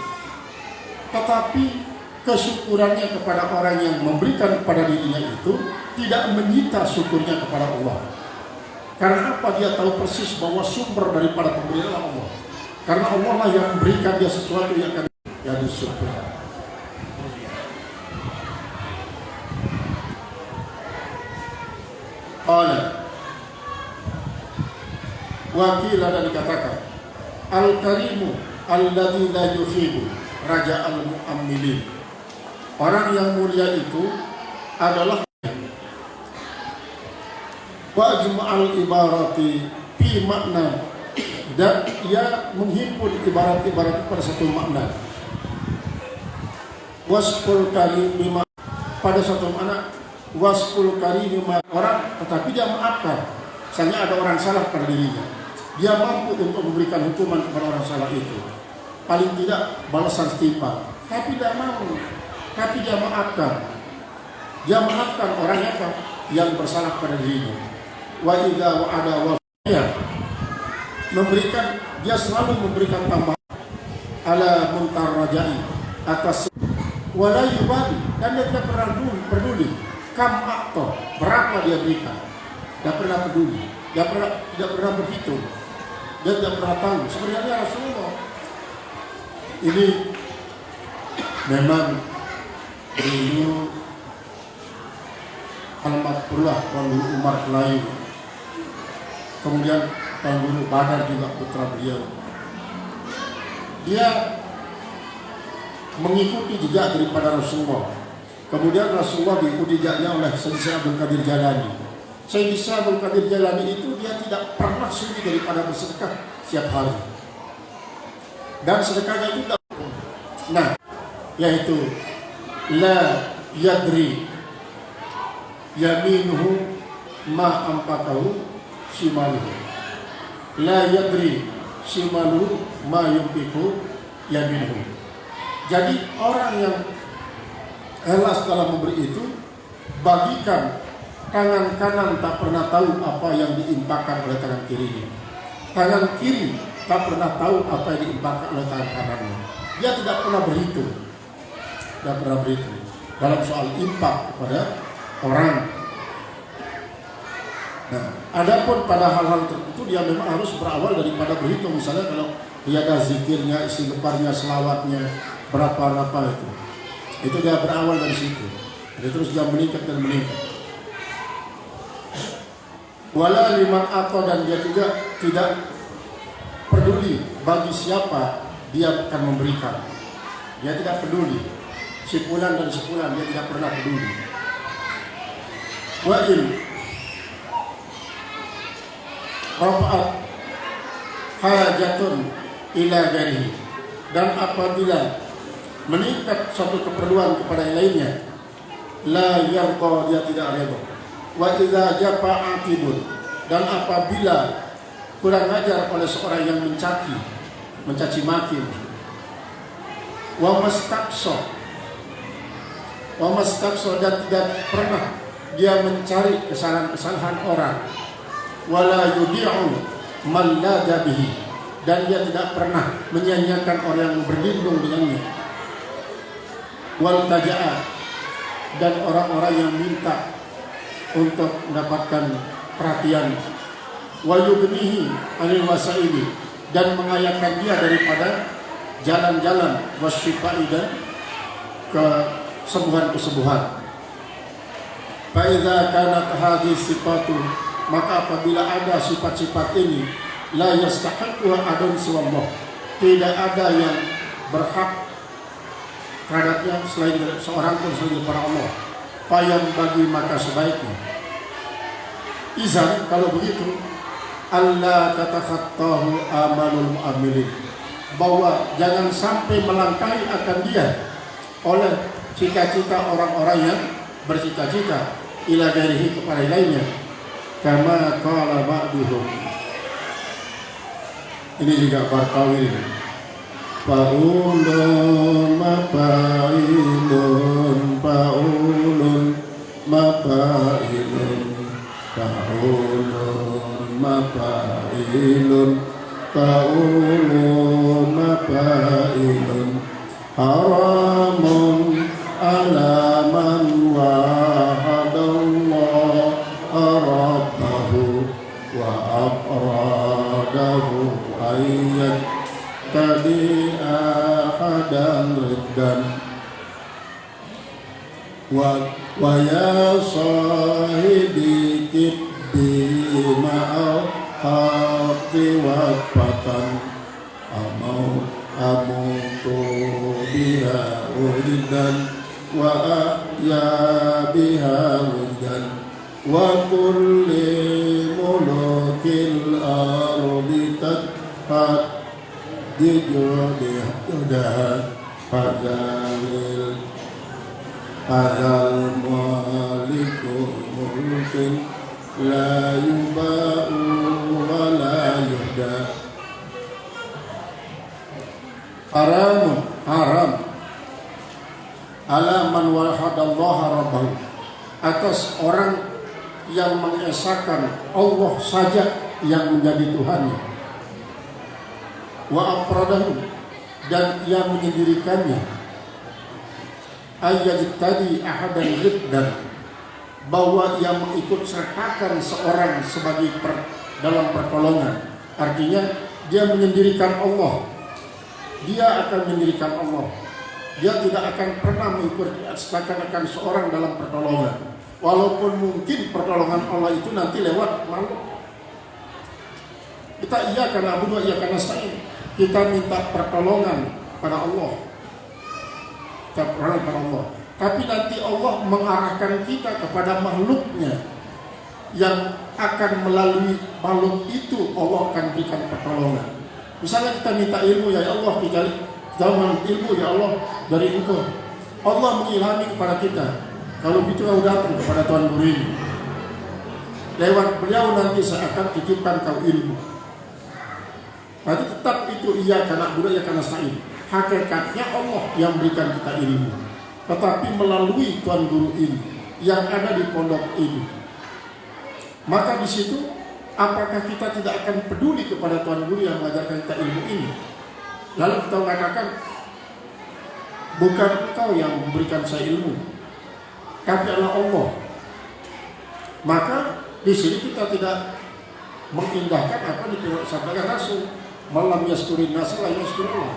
tetapi kesyukurannya kepada orang yang memberikan kepada dirinya itu tidak menyita syukurnya kepada Allah. Karena apa? Dia tahu persis bahwa sumber daripada pemberian Allah. Karena Allah lah yang memberikan dia sesuatu yang akan jadi syukur. Wakilah dan dikatakan Al-karimu alladzi la yuhibu raja al-mu'ammilin. Orang yang mulia itu adalah wajma'al ibarati fi makna, dan ia menghimpun ibarat-ibarat pada satu makna. Wasful karim pada satu makna, wasful karim orang, tetapi dia maafkan. Misalnya ada orang salah pada dirinya, dia mampu untuk memberikan hukuman kepada orang salah itu, paling tidak balasan setimpal, tapi tidak mau, tapi dia maafkan. Dia maafkan orang yang bersalah pada dirinya. Wa idza wa'ada wa memberikan, dia selalu memberikan tambahan ala muntar rajai atas wala yubali, dan dia tidak pernah peduli kam akto, berapa dia berikan, tidak pernah peduli, tidak pernah berhitung, dia tidak pernah tahu. Sebenarnya Rasulullah ini memang dulu Al-Makfurlah Tuan Guru Umar Melayu, kemudian Tuan Guru Badar juga putra beliau. Dia mengikuti jejak daripada Rasulullah. Kemudian Rasulullah diikuti jejaknya oleh Sayyid Abdul Qadir Jalani. Sayyid Abdul Qadir Jalani itu dia tidak pernah sunyi daripada bersedekah setiap hari. Dan sedekahnya itu tidak. Nah, yaitu la yadri yaminuhu ma ampatahu shimaluhu, la yadri shimaluhu ma yumpiku yaminuhu. Jadi orang yang ikhlas dalam memberi itu, bagikan tangan kanan tak pernah tahu apa yang diimpakkan oleh tangan kirinya, tangan kiri tak pernah tahu apa yang diimpakkan oleh tangan kanannya. Dia tidak pernah berhitung, dalam soal impak kepada orang. Nah, adapun pada hal-hal tertentu dia memang harus berawal daripada berhitung. Misalnya kalau dia ada zikirnya, istighfarnya, selawatnya, berapa itu dia berawal dari situ. Jadi terus dia meningkat dan meningkat. Wala liman atau, dan dia juga tidak peduli bagi siapa dia akan memberikan. Dia tidak peduli si fulan dan si fulan, dia tidak pernah peduli. Wa in rafa'at hajatun ila ghairihi, dan apabila meningkat suatu keperluan kepada yang lainnya, la yarqa, dia tidak redha. Wa idza jafa'a atibun, dan apabila kurang ajar oleh seorang yang mencaci maki, wa mastaqsa, dan tidak pernah dia mencari kesalahan orang, wala yudi'u man lada bihi, dan dia tidak pernah menyanyiakan orang yang berlindung dengannya, wal taja'a, dan orang-orang yang minta untuk mendapatkan perhatian, wa yubnihi anil wasaili, dan mengayahkan dia daripada jalan-jalan, wasyifai, dan kesembuhan-kesembuhan. Fa idza kanat hadhihi sifatu, maka apabila ada sifat-sifat ini, la yastahiqu adun siwallah, tidak ada yang berhak terhadapnya selain seorang pun selain para Allah. Fayam bagi, maka sebaiknya, izan, kalau begitu, Allah tatakhattahu amalul mu'amilin, bahwa jangan sampai melangkahi akan dia oleh cita-cita orang-orang yang bercita-cita ila ghairihi, kepada lainnya. Kama qala ba'duhum, ini juga Barkawi ini, Paulun mapailun, paulun mapailun, paulun mapailun, paulun mapailun, haramun ala man wahadallah rabbahu wa afradahu ayyat tadi ahadan riddan, wa ya sahibi kibbi ma'al haqi wa fatan amutu biha wujdan wa ya biha wujdan, wa kulli mulukil ardi tadhat dijudah hadalil hadal maliku mulkin la yuba'u wa la yuhda. Haram ala man wahadallaha rabbahu, atas orang yang mengesahkan Allah saja yang menjadi Tuhannya, wa afradahu, dan yang menyendirikannya, ayat tadi ahadan riddan, bahwa yang mengikut sertakan seorang sebagai dalam pertolongan, artinya dia menyendirikan Allah, dia akan mendirikan Allah, dia tidak akan pernah mengikut sertakan seorang dalam pertolongan, walaupun mungkin pertolongan Allah itu nanti lewat makhluk. Kita iya karena abu iya karena sa'in, kita minta pertolongan pada Allah, kita pertolongan pada Allah, tapi nanti Allah mengarahkan kita kepada makhluknya yang akan melalui makhluk itu Allah akan berikan pertolongan. Misalnya kita minta ilmu, ya Allah Zaman ilmu ya Allah dari Engkau. Allah mengilhami kepada kita. Kalau gitu kau datang kepada Tuan Guru ini. Lewat beliau nanti saya akan titipkan kau ilmu. Berarti tetap itu iya karena budak ya karena sa'id. Hakikatnya Allah yang berikan kita ilmu. Tetapi melalui Tuan Guru ini yang ada di pondok ini. Maka di situ apakah kita tidak akan peduli kepada Tuan Guru yang mengajarkan kita ilmu ini? Lalu kita mengatakan bukan engkau yang memberikan saya ilmu, tapi adalah Allah. Maka di sini kita tidak mengindahkan apa disabdakan Rasul, malam yasturin nasa la yasturullah.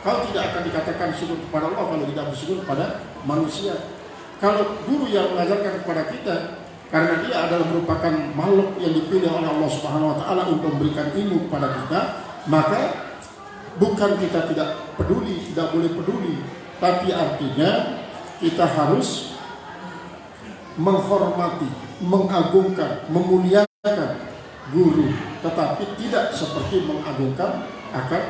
Kau tidak akan dikatakan syukur kepada Allah kalau tidak bersyukur kepada manusia. Kalau guru yang mengajarkan kepada kita, karena dia adalah merupakan makhluk yang dipilih oleh Allah Subhanahu wa taala untuk memberikan ilmu kepada kita, maka bukan kita tidak peduli, tidak boleh peduli, tapi artinya kita harus menghormati, mengagungkan, memuliakan guru, tetapi tidak seperti mengagungkan akan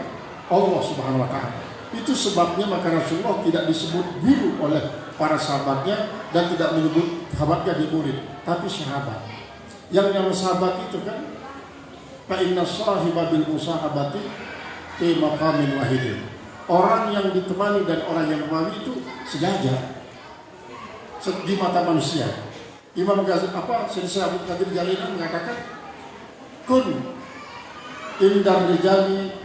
Allah Subhanahu wa taala. Itu sebabnya maka Rasulullah tidak disebut guru oleh para sahabatnya dan tidak menyebut sahabatnya di murid, tapi sahabat. Yang namanya sahabat itu kan fa inna sahiba bil musahabati fi maqamin wahidin. Orang yang ditemani dan orang yang menemani itu sejajar di mata manusia. Imam Ghazali Syekh Abdul Qadir Jalani mengatakan kun indar rijali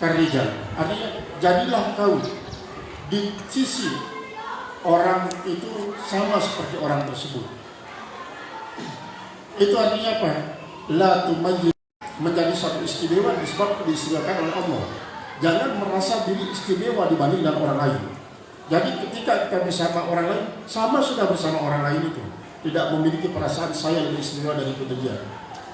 karijal. Artinya jadilah kau di sisi orang itu sama seperti orang tersebut. Itu artinya apa? La tumayyiz, menjadi satu istimewa disebab diistimewakan oleh Allah. Jangan merasa diri istimewa dibanding dengan orang lain. Jadi ketika kita bersama orang lain, sama sudah bersama orang lain itu. Tidak memiliki perasaan saya lebih istimewa daripada dia,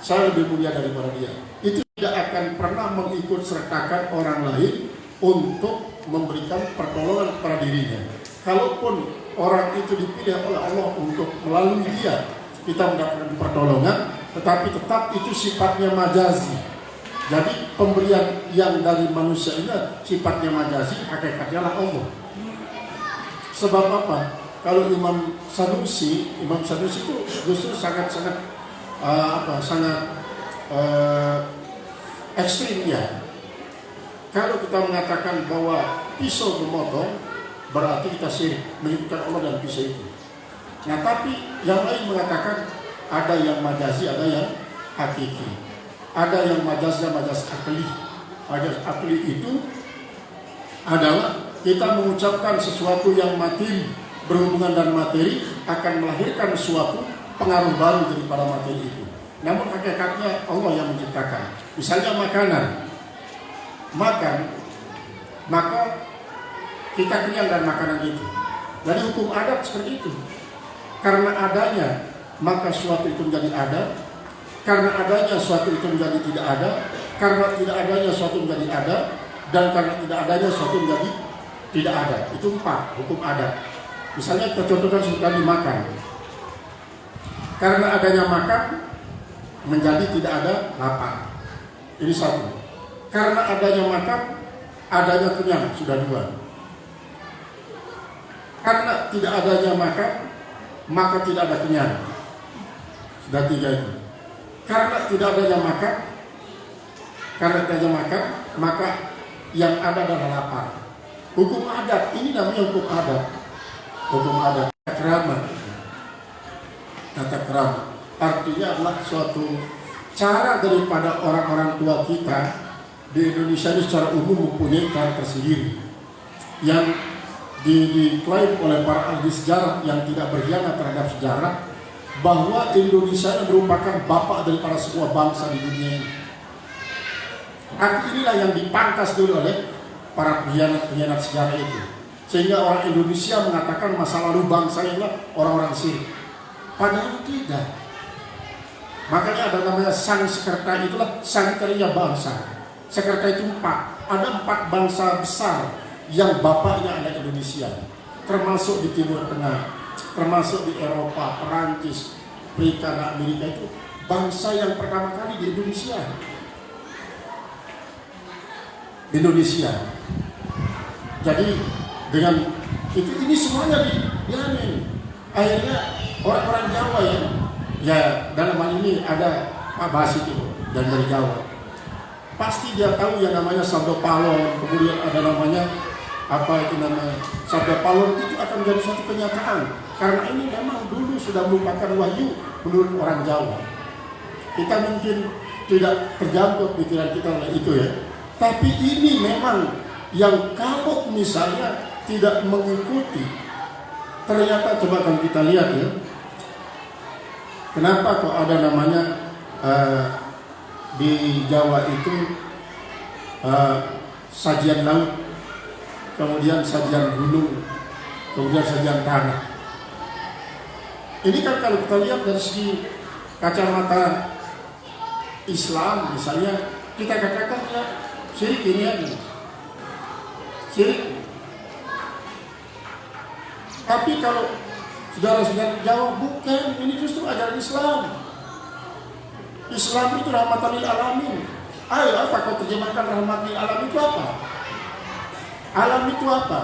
saya lebih mulia daripada dia. Itu tidak akan pernah mengikut sertakan orang lain untuk memberikan pertolongan kepada dirinya. Kalaupun orang itu dipilih oleh Allah untuk melalui dia kita mendapatkan pertolongan, tetapi tetap itu sifatnya majazi. Jadi pemberian yang dari manusia ini sifatnya majazi, hakikatnya lah Allah. Sebab apa? Kalau Imam Sanusi itu justru sangat ekstrim ya. Kalau kita mengatakan bahwa pisau memotong, berarti kita syirik, menyebutkan Allah dan pisau itu. Nah tapi yang lain mengatakan ada yang majazi, ada yang hakiki. Ada yang majaz akli. Majaz akli itu adalah kita mengucapkan sesuatu yang materi, berhubungan dan materi akan melahirkan suatu pengaruh baru daripada materi itu. Namun hakikatnya Allah yang menciptakan. Misalnya makanan, makan, maka kita kenyang dan makanan itu. Jadi hukum adat seperti itu. Karena adanya, maka suatu itu menjadi ada. Karena adanya suatu itu menjadi tidak ada. Karena tidak adanya suatu menjadi ada. Dan karena tidak adanya suatu menjadi tidak ada. Itu 4 hukum adat. Misalnya kita contohkan seperti makan. Karena adanya makan menjadi tidak ada lapar. Ini 1. Karena adanya makan, adanya kenyang, sudah 2. Karena tidak adanya makan, maka tidak ada kenyang, sudah 3 itu. Karena tidak adanya makan, maka yang ada adalah lapar. Hukum adat, ini namanya hukum adat. Hukum adat, tata kerama. Artinya adalah suatu cara daripada orang-orang tua kita di Indonesia ini secara umum mempunyai cara tersendiri yang diklaim oleh para ahli sejarah yang tidak berkhianat terhadap sejarah, bahwa Indonesia merupakan bapak daripada semua bangsa di dunia ini. Arti inilah yang dipangkas dulu oleh para pengkhianat sejarah itu, sehingga orang Indonesia mengatakan masa lalu bangsa inilah orang-orang syirik. Padahal tidak. Makanya ada namanya sang sekerta, itulah sang karya bangsa. Sekerta itu 4. Ada 4 bangsa besar yang bapaknya ada Indonesia, termasuk di Timur Tengah, termasuk di Eropa, Perancis, Afrika, Amerika. Itu bangsa yang pertama kali di Indonesia. Jadi dengan itu ini semuanya diamin. Akhirnya orang-orang Jawa ya dalam hal ini ada Pak Basit itu dari Jawa. Pasti dia tahu yang namanya sabda palon, kemudian ada namanya apa itu namanya sabda palon, itu akan menjadi suatu kenyataan. Karena ini memang dulu sudah merupakan wahyu menurut orang Jawa. Kita mungkin tidak terjangkau pikiran kita oleh itu ya. Tapi ini memang yang kalau misalnya tidak mengikuti, ternyata coba kalau kita lihat ya, kenapa kok ada namanya di Jawa itu sajian laut, kemudian sajian gunung, kemudian sajian tanah. Ini kan kalau kita lihat dari segi kacamata Islam misalnya, kita katakan ya syirik ini aja, syirik. Tapi kalau saudara-saudara Jawa, bukan, ini justru ajaran Islam. Islam itu rahmatan lil alamin. Ayo, apa kau terjemahkan rahmatan lil alamin itu apa? Alam itu apa?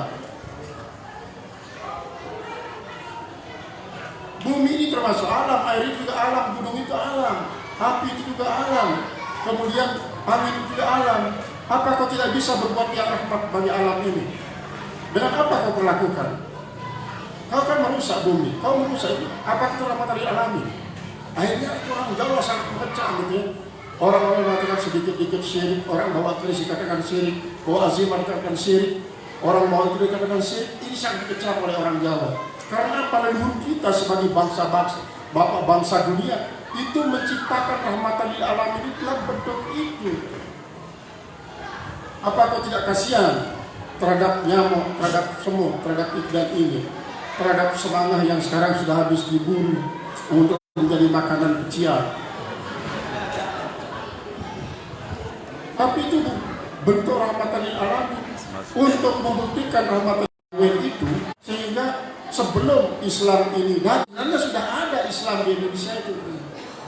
Bumi ini termasuk alam, air itu juga alam, gunung itu alam, api itu juga alam, kemudian angin itu juga alam. Apa kau tidak bisa berbuat yang rahmat bagi alam ini? Dengan apa kau lakukan? Kau kan merusak bumi, kau merusak itu. Apa itu rahmatan lil alamin? Akhirnya orang Jawa sangat memecah gitu ya. Orang-orang mengatakan sedikit-sedikit syirik, orang bawa keris dikatakan syirik, bawa azimat dikatakan syirik, orang bawa itu dikatakan syirik. Ini sangat dikecam oleh orang Jawa. Karena apa, leluhur kita sebagai bangsa-bangsa, bapak bangsa dunia itu menciptakan rahmatan lil alamin itu dalam bentuk itu. Apa kau tidak kasihan terhadap nyamuk, terhadap semut, terhadap ikan ini, terhadap semangah yang sekarang sudah habis diburu untuk menjadi makanan kecil? Tapi itu bentuk rahmatan lil alamin untuk membuktikan rahmatan lil alamin itu, sehingga sebelum Islam ini datang, karena sudah ada Islam di Indonesia itu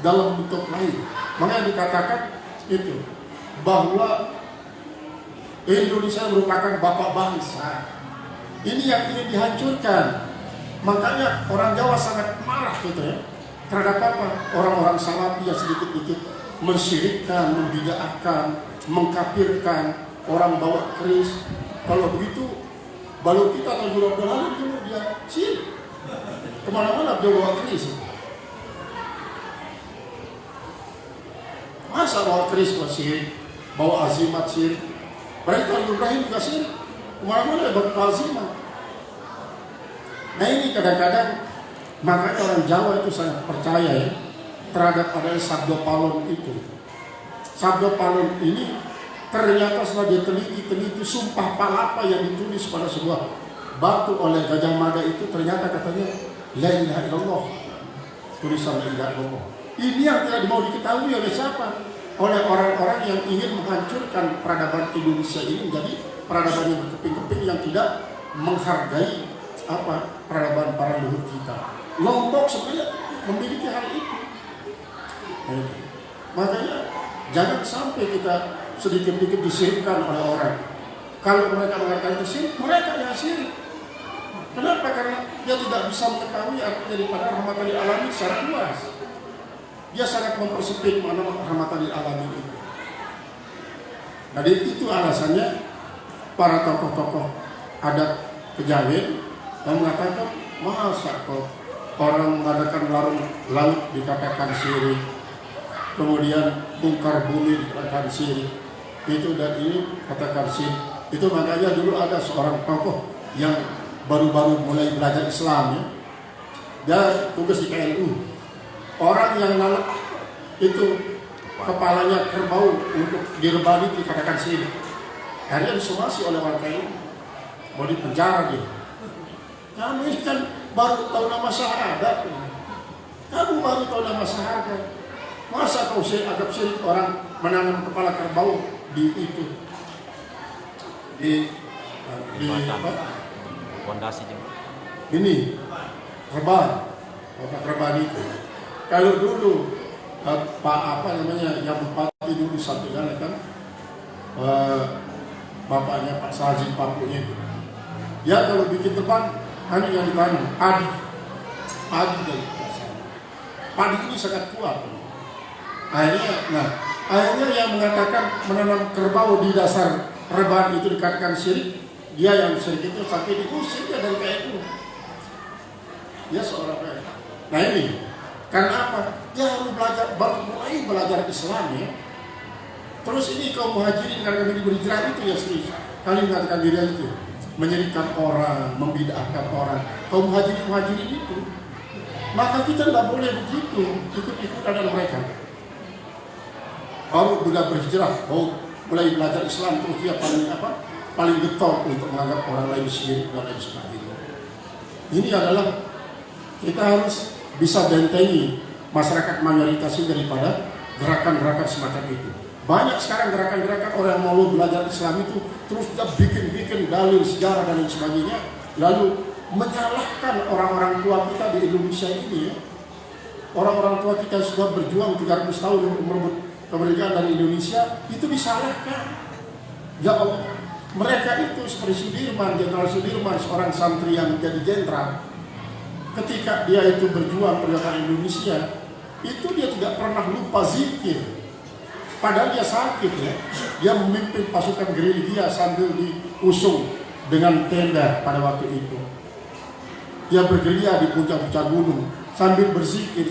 dalam bentuk lain. Makanya dikatakan itu bahwa Indonesia merupakan bapak bangsa. Ini yang ingin dihancurkan. Makanya orang Jawa sangat marah gitu ya terhadap apa? Orang-orang Salafi yang sedikit-sedikit mensyirikkan, membid'ahkan, mengkafirkan, orang bawa keris. Kalau begitu, baru kita tahun 20 lalu dulu dia syirik. Kemana-mana dia bawa keris. Masa bawa keris kok syirik, bawa azimat syirik. Berarti tahun Ibrahim juga syirik. Kemana-mana dia bawa azimat. Nah ini kadang-kadang makanya orang Jawa itu sangat percaya ya terhadap adanya sabda palon itu. Sabda palon ini ternyata setelah dia teliti sumpah palapa yang ditulis pada sebuah batu oleh Gajah Mada itu ternyata katanya la ilaha illallah, tulisan la ilaha illallah. Ini yang tidak mau diketahui oleh siapa? Oleh orang-orang yang ingin menghancurkan peradaban Indonesia ini menjadi peradaban yang berkeping-keping yang tidak menghargai peradaban para leluhur kita. Lombok sebenarnya memiliki hal itu. Makanya jangan sampai kita sedikit-sedikit disirikkan oleh orang. Kalau mereka mengatakan itu syirik, mereka yang syirik. Kenapa? Karena dia tidak bisa mengetahui arti daripada rahmatan lil alamin secara luas. Dia sangat mempersempit makna rahmatan lil alamin itu. Jadi itu alasannya para tokoh-tokoh adat kejawen yang mengatakan, masa kok orang mengadakan larung laut dikatakan syirik, kemudian bongkar bumi dikatakan syirik, itu dan ini katakan syirik. Itu makanya dulu ada seorang tokoh yang baru-baru mulai belajar Islam ya, dia tugas di KNU. Orang yang nanam itu kepalanya kerbau untuk direbani dikatakan syirik. Akhirnya disomasi oleh orang KNU, mau dipenjara dia. Kamu ini kan baru tahu nama syahadat. Kamu baru tahu nama syahadat. Masa kau agak syirik orang menanam kepala kerbau di itu? Di apa? Fondasi juga. Ini reban itu. Kalau dulu Pak apa namanya yang bupati dulu satu kan bapaknya Pak Sajid Papunya itu. Ya kalau bikin teman hanya yang ditanam padi dari dasar. Padi ini sangat kuat. Akhirnya yang mengatakan menanam kerbau di dasar rebahan itu dikatakan syirik. Dia yang syirik itu sampai diusir dia dari kayak itu. Dia seorang kayak. Nah ini karena apa? Dia harus mulai belajar Islam ya. Terus ini kaum muhajirin karena kami berhijrah itu ya serius. Kali mengatakan diri itu menyirikan orang, membid'ahkan orang. Kaum muhajirin itu, maka kita tidak boleh begitu ikut-ikutan dengan mereka. Baru sudah berhijrah, mulai belajar Islam terus dia paling getol untuk menganggap orang lain syirik dan lain sebagainya. Ini adalah kita harus bisa bentengi masyarakat mayoritas daripada gerakan-gerakan semacam itu. Banyak sekarang gerakan-gerakan orang yang mau belajar Islam itu terus dia bikin dalil sejarah dan lain sebagainya, lalu menyalahkan orang-orang tua kita di Indonesia ini ya. Orang-orang tua kita yang sudah berjuang 300 tahun untuk merebut kemerdekaan dari Indonesia itu disalahkan. Ya Allah, mereka itu seperti Jenderal Sudirman, seorang santri yang menjadi jenderal. Ketika dia itu berjuang perjuangan Indonesia, itu dia tidak pernah lupa zikir. Padahal dia sakit ya, dia memimpin pasukan gerilya sambil diusung dengan tenda pada waktu itu. Dia bergerilya di puncak-puncak gunung sambil berzikir.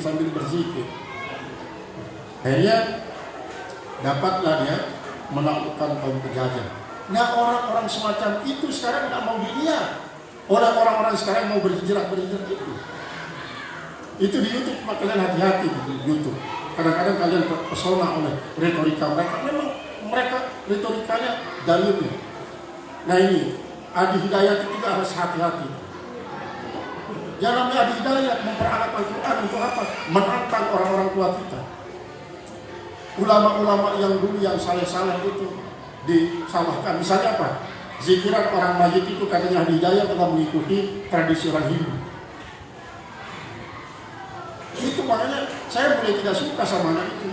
Akhirnya dapatlah dia menaklukkan kaum penjajah. Nah orang-orang semacam itu sekarang tidak mau dilihat oleh orang-orang sekarang mau berhijrah itu. Itu di YouTube, kalian hati-hati di YouTube. Kadang-kadang kalian terpesona oleh retorika mereka. Memang mereka retorikanya dalilnya. Nah ini, Adi Hidayat itu juga harus hati-hati. Yang namanya Adi Hidayat memperalat Al-Quran untuk apa? Menantang orang-orang tua kita. Ulama-ulama yang dulu yang saleh-saleh itu disalahkan. Misalnya apa? Zikiran orang mayit itu katanya Adi Hidayat telah mengikuti tradisi orang Hindu. Itu makanya saya mulai tidak suka sama anak itu.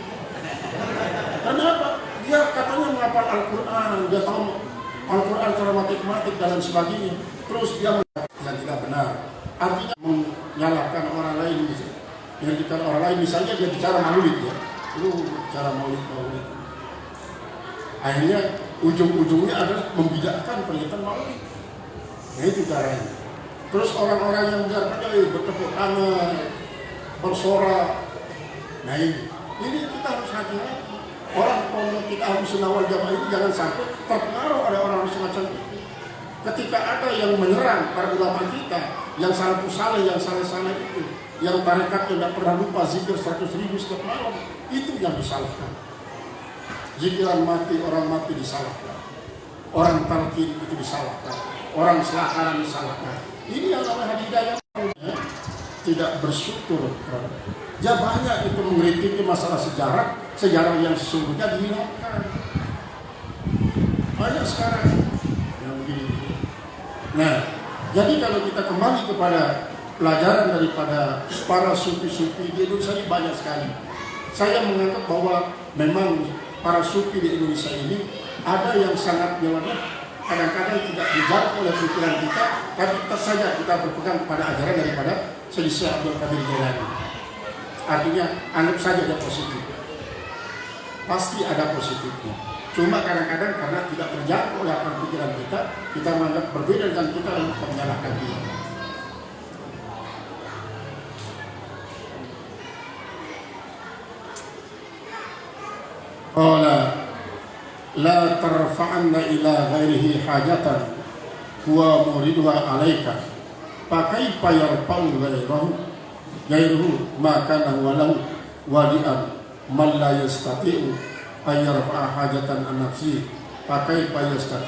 Kenapa? Dia katanya menghafal Al-Quran, dia tahu Al-Quran secara matematik dan sebagainya. Terus dia yang tidak benar. Artinya menyalahkan orang lain, menyalahkan orang lain. Misalnya dia bicara maulid ya, itu bicara maulid. Akhirnya ujung-ujungnya adalah membidakkan pernyataan maulid. Nah itu caranya. Terus orang-orang yang biarkan bertepuk tangan, bersorak. Nah ini kita harus hati-hati. Orang pondok kita harus sunawal jamaah ini jangan sampai terpengaruh oleh orang semacam itu. Ketika ada yang menyerang para ulama kita, yang salafus saleh, yang saleh-saleh itu, yang tarekat tidak pernah lupa zikir 100.000 setiap malam, itu yang disalahkan. Zikiran mati, orang mati disalahkan. Orang talqin itu disalahkan. Orang selakaran disalahkan. Ini yang namanya hidayah. Tidak bersyukur. Ya banyak itu mengkritiki masalah sejarah yang sesungguhnya dihilangkan. Banyak sekarang yang begini. Nah, jadi kalau kita kembali kepada pelajaran daripada para sufi-sufi di Indonesia ini banyak sekali. Saya menganggap bahwa memang para sufi di Indonesia ini ada yang sangat kadang-kadang tidak dijawab oleh pikiran kita, tapi tetap saja kita berpegang pada ajaran daripada Syekh Abdul Qadir Jailani. Artinya anggap saja ada positif. Pasti ada positifnya. Cuma kadang-kadang karena tidak terjangkau oleh akal pikiran kita menganggap berbeda dengan kita lalu kita menyalahkan dia. Qala la tarfa'anna ila ghairihi hajatan huwa muriduha alaika fakaifa yarfa'u ghairuhu ma kana walau wali'an man la yastati'u ay yarfa'a hajatan an nafsi fakaifa yastati'.